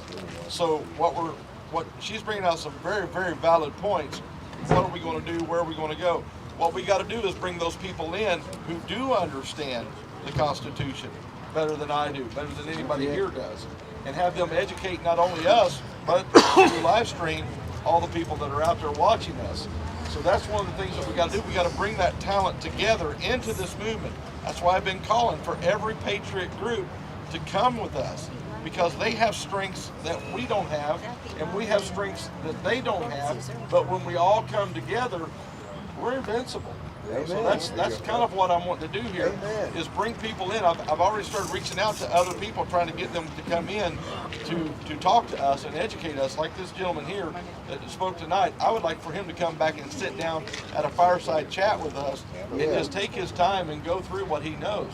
So what she's bringing out some very, very valid points. What are we going to do? Where are we going to go? What we got to do is bring those people in who do understand the Constitution better than I do, better than anybody here does, and have them educate not only us, but through live stream, all the people that are out there watching us. So that's one of the things that we got to do. We got to bring that talent together into this movement. That's why I've been calling for every Patriot group to come with us, because they have strengths that we don't have, and we have strengths that they don't have. But when we all come together, we're invincible. So that's kind of what I'm wanting to do here, is bring people in. I've already started reaching out to other people, trying to get them to come in to talk to us and educate us, like this gentleman here that spoke tonight. I would like for him to come back and sit down at a fireside chat with us and just take his time and go through what he knows.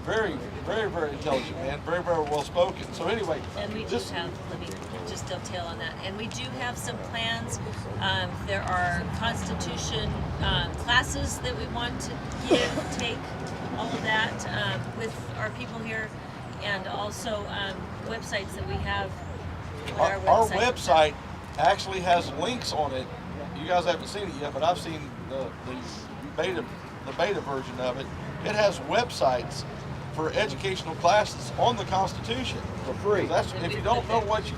Very, very, very intelligent man, very, very well spoken. So anyway, and we do have, let me just dovetail on that, and we do have some plans. There are Constitution classes that we want to take, all of that with our people here, and also websites that we have. Our website actually has links on it. You guys haven't seen it yet, but I've seen the beta version of it. It has websites for educational classes on the Constitution for free. That's if you don't know what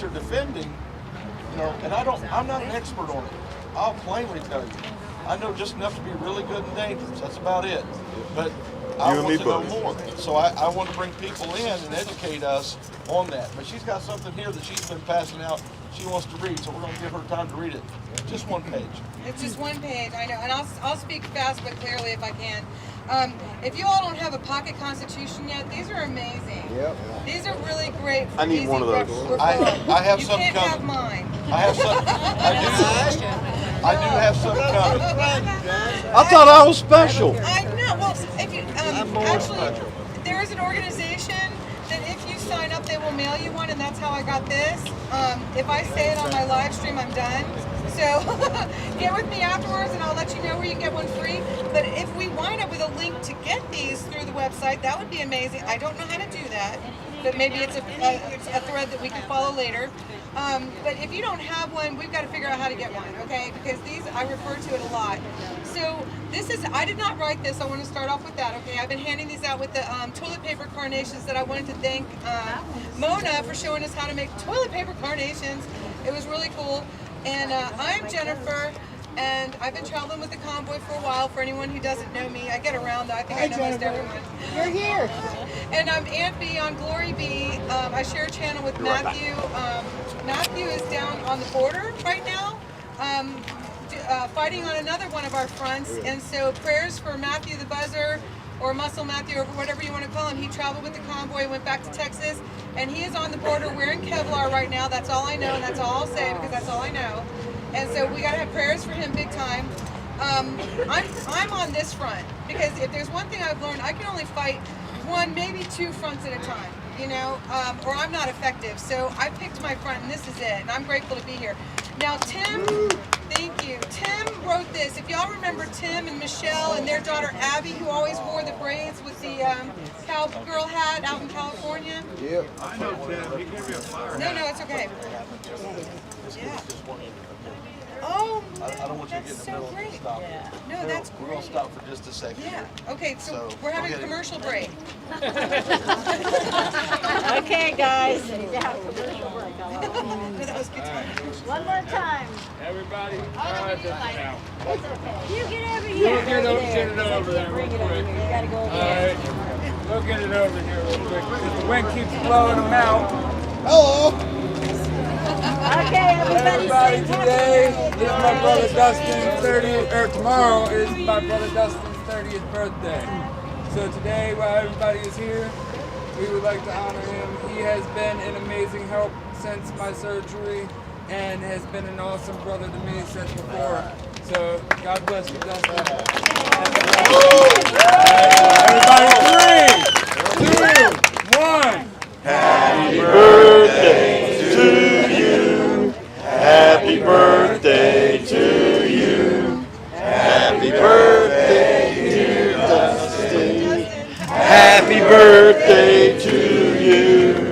you're defending, you know. And I'm not an expert on it. I'll plainly tell you, I know just enough to be really good and dangerous. That's about it. But I want to know more. So I want to bring people in and educate us on that. But she's got something here that she's been passing out. She wants to read, so we're going to give her time to read it. Just one page. It's just one page, I know, and I'll speak fast but clearly if I can. If you all don't have a pocket constitution yet, these are amazing. Yep. These are really great. I need one of those. I have you some can't coming. have mine. I have some. I do have some coming. I thought I was special. I know. Well, if you actually, there is an organization that if you sign up, they will mail you one, and that's how I got this. If I say it on my live stream, I'm done. So get with me afterwards, and I'll let you know where you can get one free. But if we wind up with a link to get these through the website, that would be amazing. I don't know how to do that, but maybe it's a thread that we can follow later. But if you don't have one, we've got to figure out how to get one, okay? Because these, I refer to it a lot. So this is, I did not write this. I want to start off with that, okay? I've been handing these out with the toilet paper carnations that I wanted to thank Mona for showing us how to make toilet paper carnations. It was really cool. And I'm Jennifer, and I've been traveling with the convoy for a while. For anyone who doesn't know me, I get around though. I think I know most everyone. You're here. And I'm Aunt B on Glory B. I share a channel with Matthew. Matthew is down on the border right now, fighting on another one of our fronts. And so prayers for Matthew the Buzzer, or Muscle Matthew, or whatever you want to call him. He traveled with the convoy, went back to Texas, and he is on the border wearing Kevlar right now. That's all I know, and that's all I'll say, because that's all I know. And so we got to have prayers for him big time. I'm on this front, because if there's one thing I've learned, I can only fight one, maybe two fronts at a time, you know, or I'm not effective. So I picked my front, and this is it, and I'm grateful to be here. Now, Tim, thank you. Tim wrote this. If y'all remember Tim and Michelle and their daughter Abby, who always wore the braids with the cowgirl hat out in California? Yep. I know Tim. He gave me a fire. No, it's okay. Yeah. Oh, that's so great. No, that's We're going to stop for just a second. Yeah. Okay, so we're having a commercial break. Okay, guys. That was good time. One more time. Everybody, now. You get over here. Get it over there real quick. You gotta go over All there. right, we'll get it over here real quick because the wind keeps blowing them out. Hello. Okay, Everybody, today is my brother Dustin's 30th, or tomorrow is my brother Dustin's 30th birthday. So today, while everybody is here, we would like to honor him. He has been an amazing help since my surgery and has been an awesome brother to me since before. So God bless you, Dustin. Everybody, 3, 2, 1. Happy birthday to you. Happy birthday to you. Happy birthday, dear Dustin. Happy birthday to you.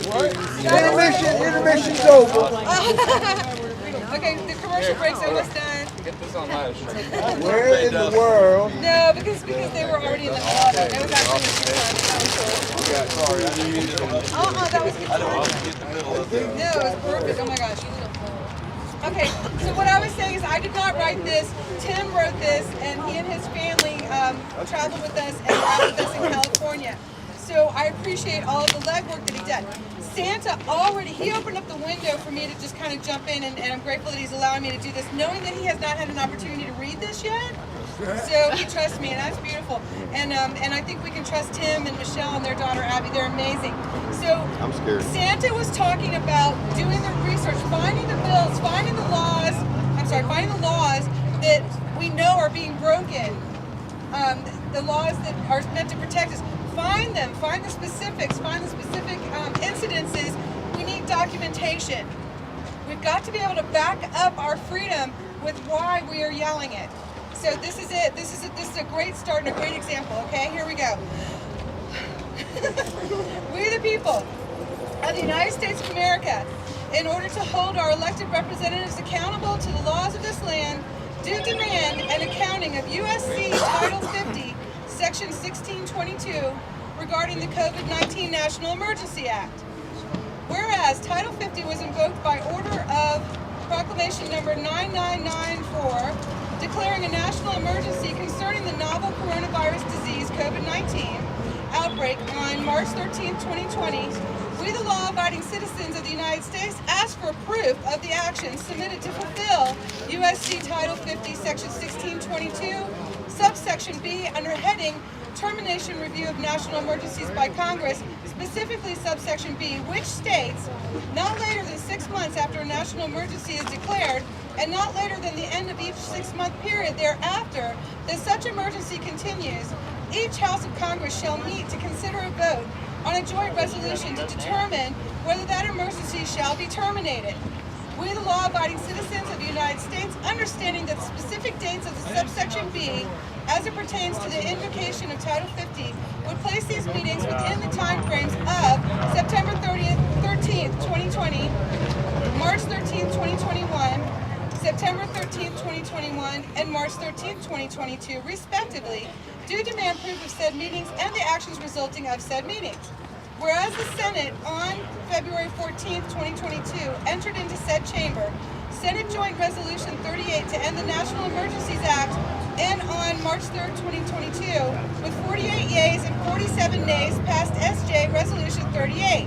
Intermission's over. Okay, the commercial break's almost done. Get this on live stream. Where in the world? No, because they were already in the water. It was actually Sorry, I didn't mean to. that was good. I don't want to get in the middle of that. No, it was perfect. Oh my gosh. Okay, so what I was saying is I did not write this. Tim wrote this, and he and his family traveled with us and were with us in California. So I appreciate all of the legwork that he did. Santa he opened up the window for me to just kind of jump in, and I'm grateful that he's allowing me to do this, knowing that he has not had an opportunity to read this yet. So he trusts me, and that's beautiful. And I think we can trust Tim and Michelle and their daughter Abby. They're amazing. So I'm scared. Santa was talking about doing the research, finding the bills, finding the laws that we know are being broken. The laws that are meant to protect us. Find them, find the specifics, incidences. We need documentation. We've got to be able to back up our freedom with why we are yelling it. So this is it. This is a great start and a great example. Okay, here we go. We the people of the United States of America, in order to hold our elected representatives accountable to the laws of this land, do demand an accounting of USC Title 50, Section 1622, regarding the COVID-19 National Emergency Act. Whereas Title 50 was invoked by order of Proclamation number 9994, declaring a national emergency concerning the novel coronavirus disease COVID-19 outbreak on March 13, 2020, we, the law-abiding citizens of the United States, ask for proof of the actions submitted to fulfill USC Title 50, Section 1622, subsection B, under heading Termination Review of National Emergencies by Congress, specifically subsection B, which states, not later than 6 months after a national emergency is declared, and not later than the end of each 6-month period thereafter, that such emergency continues, each House of Congress shall meet to consider a vote on a joint resolution to determine whether that emergency shall be terminated. We, the law-abiding citizens of the United States, understanding that specific dates of the subsection B, as it pertains to the invocation of Title 50, would place these meetings within the time frames of September 13th, 2020, March 13th, 2021, September 13th, 2021, and March 13th, 2022, respectively, do demand proof of said meetings and the actions resulting of said meetings. Whereas the Senate on February 14th, 2022, entered into said chamber Senate Joint Resolution 38 to end the National Emergencies Act, and on March 3rd, 2022, with 48 yeas and 47 nays, passed SJ Resolution 38.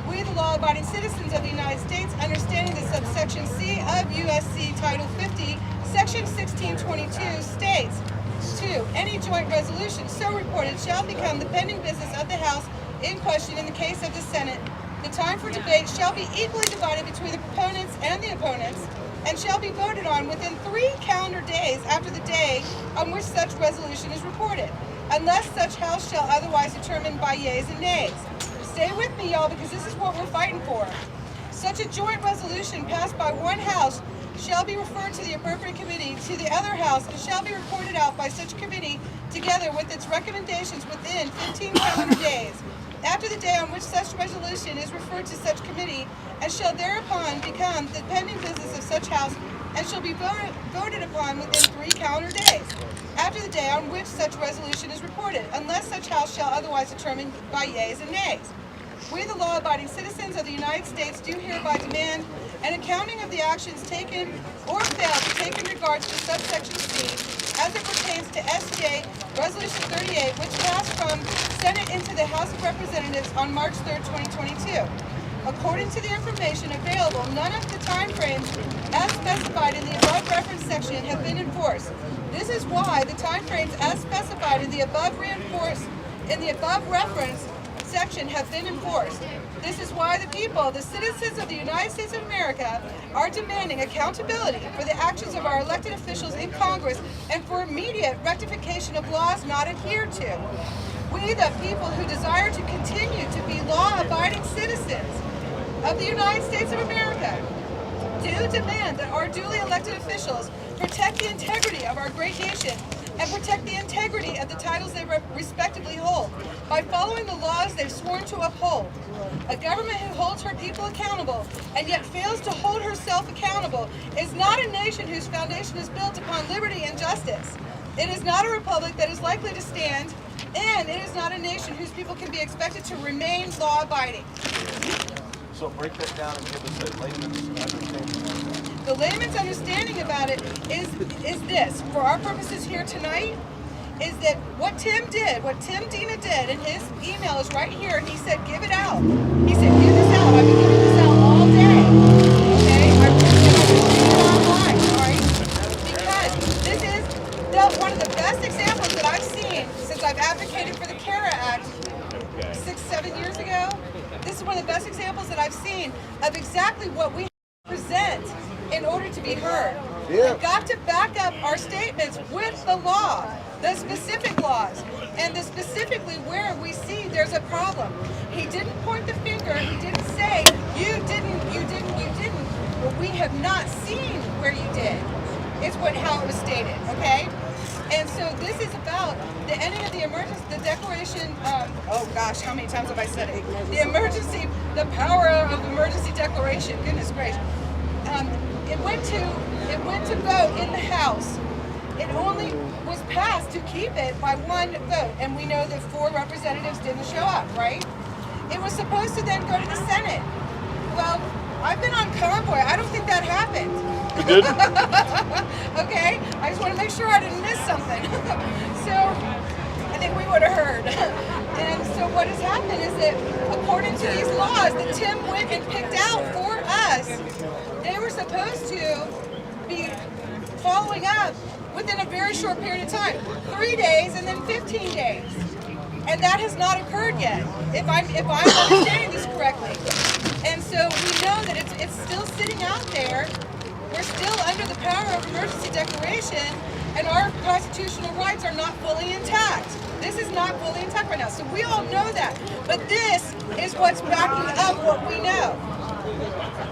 We, the law-abiding citizens of the United States, understanding that subsection C of USC Title 50, Section 1622 states, 2. Any joint resolution so reported shall become the pending business of the House in question in the case of the Senate. The time for debate shall be equally divided between the proponents and the opponents, and shall be voted on within 3 calendar days after the day on which such resolution is reported, unless such House shall otherwise determine by yeas and nays. Stay with me, y'all, because this is what we're fighting for. Such a joint resolution passed by one House shall be referred to the appropriate committee to the other House and shall be reported out by such committee together with its recommendations within 15 calendar days after the day on which such resolution is referred to such committee, and shall thereupon become the pending business of such House and shall be voted upon within 3 calendar days after the day on which such resolution is reported, unless such House shall otherwise determine by yeas and nays. We, the law-abiding citizens of the United States, do hereby demand an accounting of the actions taken or failed to take in regards to subsection C as it pertains to SJ Resolution 38, which passed from Senate into the House of Representatives on March 3rd, 2022. According to the information available, none of the timeframes as specified in the above reference section have been enforced. This is why the timeframes as specified in the above reference section have been enforced. This is why the people, the citizens of the United States of America, are demanding accountability for the actions of our elected officials in Congress and for immediate rectification of laws not adhered to. We, the people who desire to continue to be law-abiding citizens of the United States of America, do demand that our duly elected officials protect the integrity of our great nation and protect the integrity of the titles they respectively hold by following the laws they've sworn to uphold. A government who holds her people accountable and yet fails to hold herself accountable is not a nation whose foundation is built upon liberty and justice. It is not a republic that is likely to stand, and it is not a nation whose people can be expected to remain law-abiding. So break that down and give us a layman's understanding. The layman's understanding about it is this, for our purposes here tonight, is that what Tim did, what Tim Dina did, and his email is right here, and he said, give it out. He said, give this out. I've been giving this out all day. Okay? I've been reading it online, all right? Because this is one of the best examples that I've seen since I've advocated for the CARA Act 6-7 years ago. This is one of the best examples that I've seen of exactly what we present in order to be heard. Yeah. We've got to back up our statements with the law, the specific laws, and the specifically where we see there's a problem. He didn't point the finger, he didn't say, you didn't, but we have not seen where you did. It's how it was stated, okay? And so this is about the ending of the emergency, the declaration, oh gosh, how many times have I said it? The power of emergency declaration, goodness gracious. It went to vote in the House. It only was passed to keep it by one vote, and we know that 4 representatives didn't show up, right? It was supposed to then go to the Senate. Well, I've been on convoy. I don't think that happened. You didn't? Okay? I just want to make sure I didn't miss something. So, I think we would have heard. And so what has happened is that according to these laws that Tim went and picked out for us, they were supposed to be following up within a very short period of time. 3 days and then 15 days. And that has not occurred yet, if I'm understanding this correctly. And so we know that it's still sitting out there. We're still under the power of emergency declaration, and our constitutional rights are not fully intact. This is not fully intact right now. So we all know that. But this is what's backing up what we know.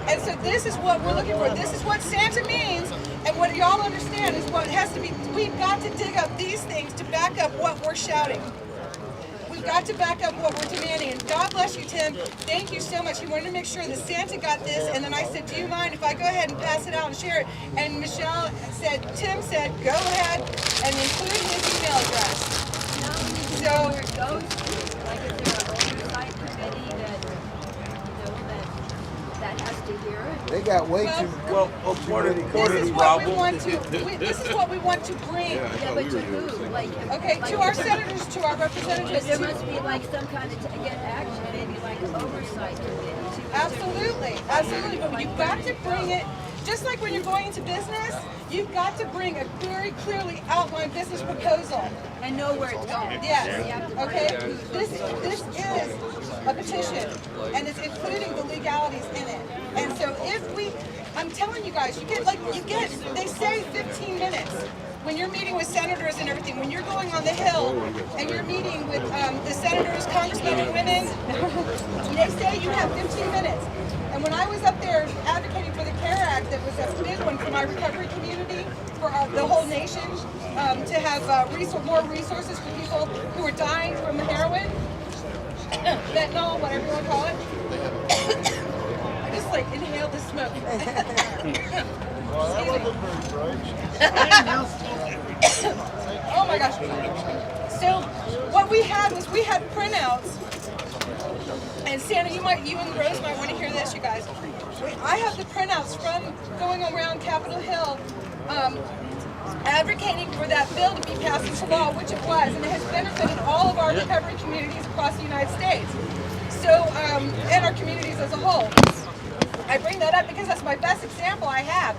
And so this is what we're looking for. This is what Santa means, and what y'all understand is what has to be, we've got to dig up these things to back up what we're shouting. We've got to back up what we're demanding. And God bless you, Tim. Thank you so much. He wanted to make sure that Santa got this. And then I said, do you mind if I go ahead and pass it out and share it? And Michelle said, Tim said, go ahead and include his email address. So, Where it goes, like if there's an oversight committee that has to hear it. They got way too. this is what we want to. This is what we want to bring. Yeah, but to who? Like, okay, to our senators, to our representatives. There must be like some kind of action, maybe like an oversight committee. Absolutely, absolutely. But you've got to bring it. Just like when you're going into business, you've got to bring a very clearly outlined business proposal. And know where it's going. Yes. Okay. This is a petition, and it's including the legalities in it. And so if we, I'm telling you guys, they say 15 minutes. When you're meeting with senators and everything, when you're going on the Hill and you're meeting with the senators, congressmen, and women, they say you have 15 minutes. And when I was up there advocating for the CARE Act, that was a big one for my recovery community, for the whole nation, to have more resources for people who are dying from the heroin, fentanyl, whatever you want to call it. I just inhaled the smoke. Oh my gosh. So what we had was printouts. And Santa, you and Rose might want to hear this, you guys. I have the printouts from going around Capitol Hill, advocating for that bill to be passed into law, which it was, and it has benefited all of our recovery communities across the United States. So, and our communities as a whole. I bring that up because that's my best example I have.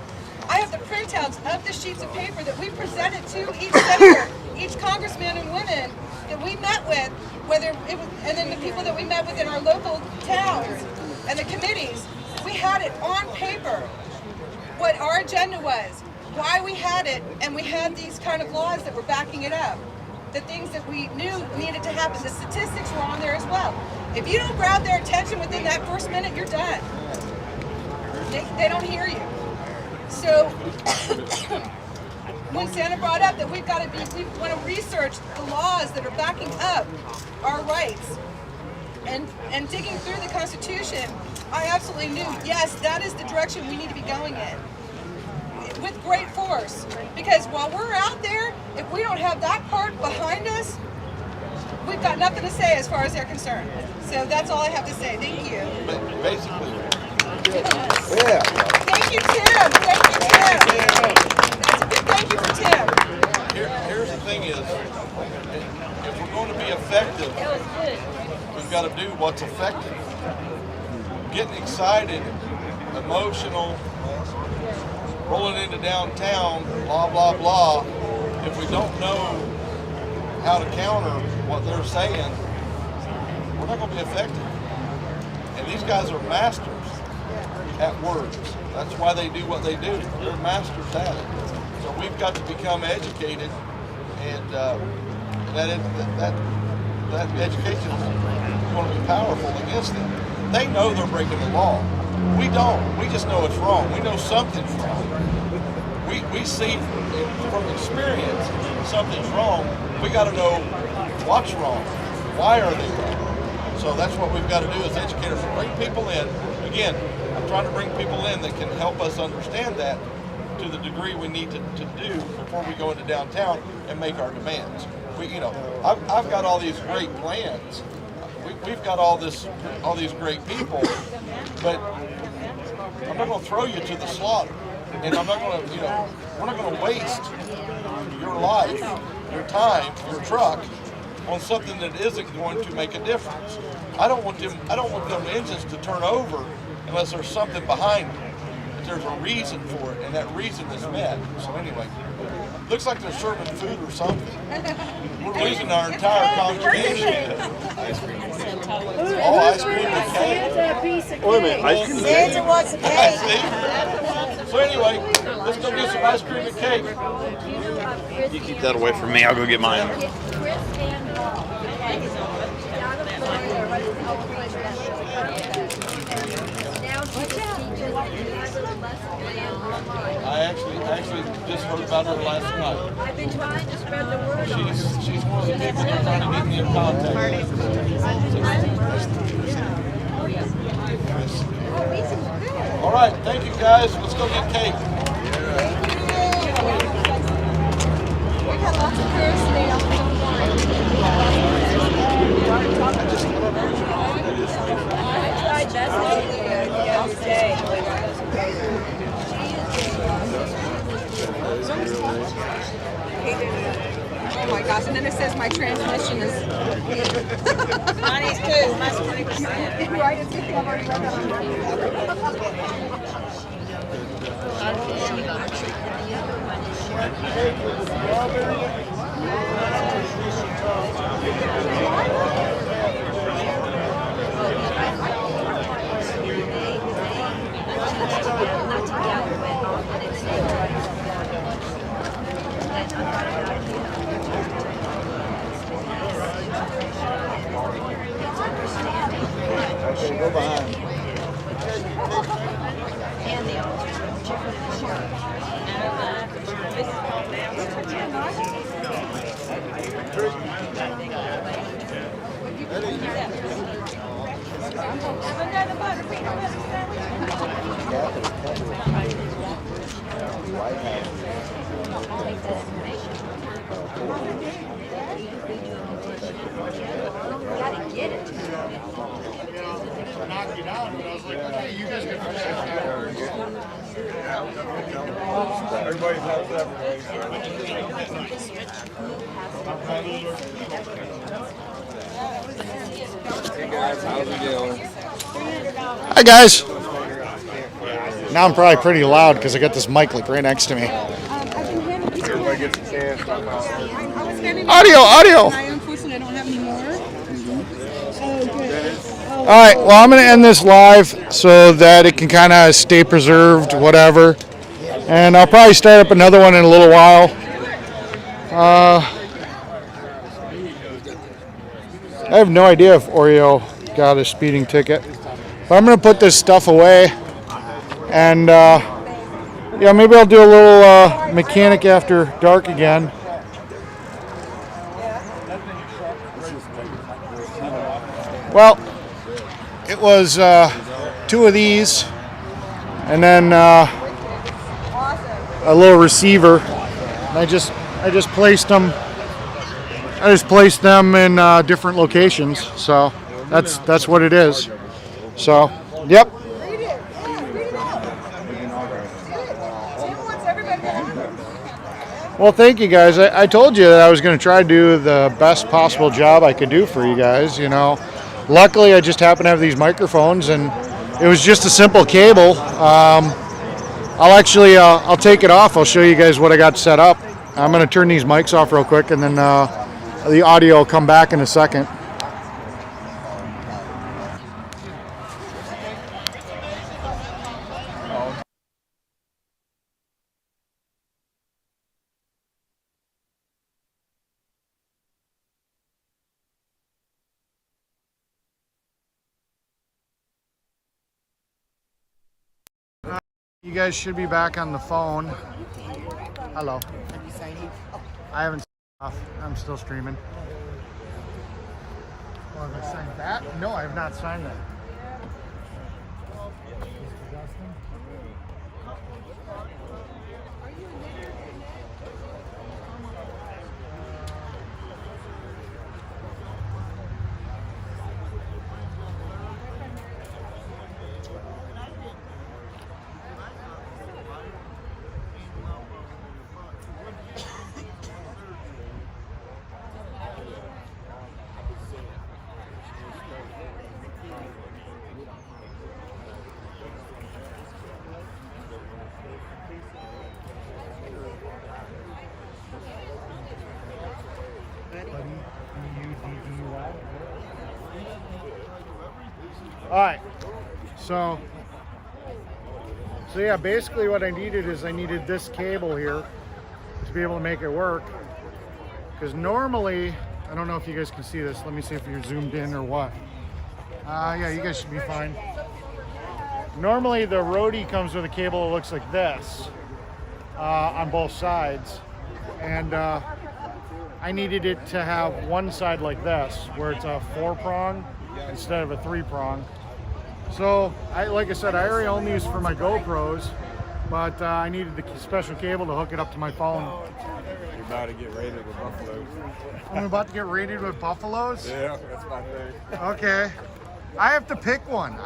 I have the printouts of the sheets of paper that we presented to each senator, each congressman and women that we met with, whether it was, and then the people that we met with in our local towns and the committees. We had it on paper, what our agenda was, why we had it, and we had these kind of laws that were backing it up. The things that we knew needed to happen, the statistics were on there as well. If you don't grab their attention within that first minute, you're done. They don't hear you. So when Santa brought up that we want to research the laws that are backing up our rights, and digging through the Constitution, I absolutely knew, yes, that is the direction we need to be going in, with great force. Because while we're out there, if we don't have that part behind us, we've got nothing to say as far as they're concerned. So that's all I have to say. Thank you. Basically. Yeah. Thank you, Tim. Thank you, Tim. That's a big thank you for Tim. Here's the thing is, if we're going to be effective, we've got to do what's effective. Getting excited, emotional, rolling into downtown, blah, blah, blah. If we don't know how to counter what they're saying, we're not going to be effective. And these guys are masters at words. That's why they do what they do. They're masters at it. So we've got to become educated, and that education is going to be powerful against them. They know they're breaking the law. We don't. We just know it's wrong. We know something's wrong. We see from experience something's wrong. We got to know what's wrong. Why are they wrong? So that's what we've got to do as educators. Bring people in. Again, I'm trying to bring people in that can help us understand that to the degree we need to do before we go into downtown and make our demands. I've got all these great plans. We've got all these great people, but I'm not going to throw you to the slaughter, and I'm not going to, we're not going to waste your life, your time, your truck on something that isn't going to make a difference. I don't want them engines to turn over unless there's something behind it. If there's a reason for it, and that reason is met. So anyway, looks like they're serving food or something. We're losing our entire congregation. Ice cream. Oh, ice cream and cake. Santa piece of Wait a minute, ice cream and cake? Santa wants a cake. So anyway, let's go get some ice cream and cake. You keep that away from me. I'll go get mine. I actually just heard about her last night. I've been trying to spread the word. She's one of the people that's trying to get me in contact. All right, thank you guys. Let's go get cake. We've had lots of prayers today. I tried messaging you the other day. Oh my gosh, and then it says my transmission is... Mine is too. Mine's 20%. Right, it's 50. I've already read that on Okay, go behind. And the Gotta get it. Knock you down, but I was like, okay, you guys can finish that. Everybody's out Hey guys, how's it going? Hi guys. Now I'm probably pretty loud because I got this mic like right next to me. Everybody gets a chance. Audio. I unfortunately don't have any more. Oh, good. All right. Well, I'm going to end this live so that it can kind of stay preserved, whatever. And I'll probably start up another one in a little while. I have no idea if Oreo got a speeding ticket, but I'm going to put this stuff away and Yeah, maybe I'll do a little mechanic after dark again. Well, it was 2 of these, and then a little receiver. And I just placed them. I just placed them in different locations. So that's what it is. So, yep. Well, thank you guys. I told you that I was going to try to do the best possible job I could do for you guys, you know. Luckily, I just happen to have these microphones, and it was just a simple cable. I'll take it off. I'll show you guys what I got set up. I'm going to turn these mics off real quick, and then the audio will come back in a second. You guys should be back on the phone. Hello. Have you signed it? I haven't signed off. I'm still streaming. Oh, have I signed that? No, I have not signed that. All right, so yeah, basically what I needed is I needed this cable here to be able to make it work. Because normally, I don't know if you guys can see this. Let me see if you're zoomed in or what. Yeah, you guys should be fine. Normally the Rode comes with a cable that looks like this on both sides. And I needed it to have one side like this, where it's a 4-prong instead of a 3-prong. So, like I said, I already own these for my GoPros, but I needed the special cable to hook it up to my phone. You're about to get raided with buffaloes. I'm about to get raided with buffaloes? Yeah, that's my thing. Okay. I have to pick one.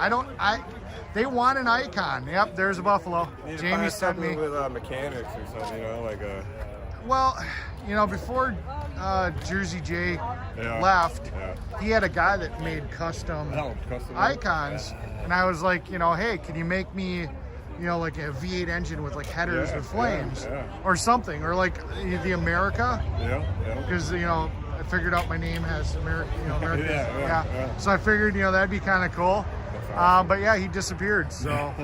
They want an icon. Yep, there's a buffalo. You Jamie sent me. with mechanics or something, you know, like a... Well, you know, before Jersey J left, he had a guy that made custom icons, and I was like, you know, hey, can you make me, you know, like a V8 engine with like headers with flames or something, or like the America? Because you know, I figured out my name has America, you know, America. So I figured, you know, that'd be kind of cool. But yeah, he disappeared. So,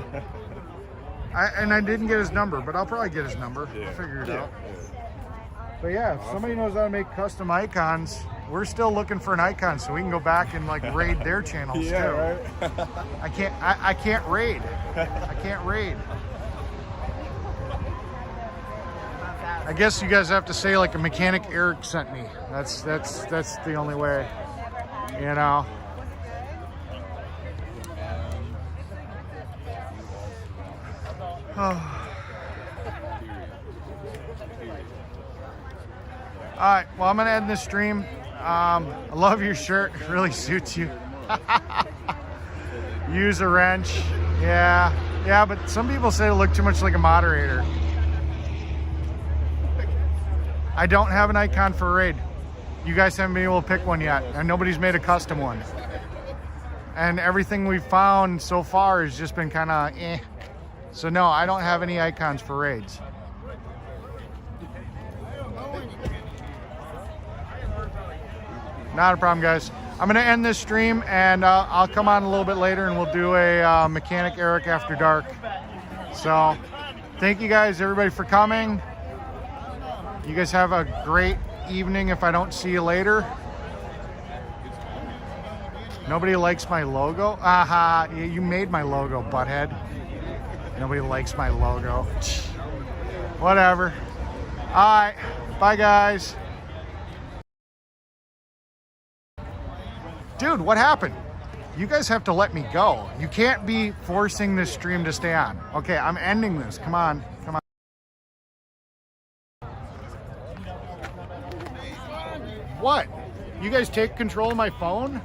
I didn't get his number, but I'll probably get his number. I'll figure it out. But yeah, if somebody knows how to make custom icons, we're still looking for an icon so we can go back and like raid their channels too. Right? I can't raid. I can't raid. I guess you guys have to say like a mechanic Eric sent me. That's the only way, you know. Oh. All right, well, I'm gonna end this stream. I love your shirt, it really suits you. Use a wrench, yeah, but some people say it look too much like a moderator. I don't have an icon for Raid. You guys haven't been able to pick one yet, and nobody's made a custom one. And everything we've found so far has just been kind of eh. So no, I don't have any icons for raids. Not a problem, guys. I'm going to end this stream, and I'll come on a little bit later, and we'll do a Mechanic Eric After Dark. So, thank you guys, everybody, for coming. You guys have a great evening if I don't see you later. Nobody likes my logo? Aha, you made my logo, butthead. Nobody likes my logo. Whatever. All right. Bye, guys. Dude, what happened? You guys have to let me go. You can't be forcing this stream to stay on. Okay, I'm ending this. Come on. Come on. What? You guys take control of my phone?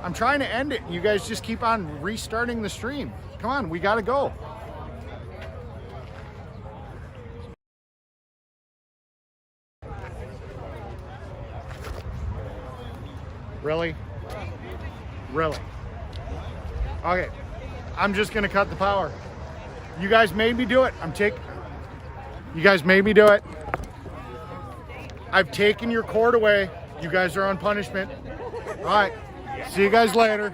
I'm trying to end it. You guys just keep on restarting the stream. Come on, we gotta go. Really? Really? Okay, I'm just gonna cut the power. You guys made me do it. You guys made me do it. I've taken your cord away. You guys are on punishment. All right, see you guys later.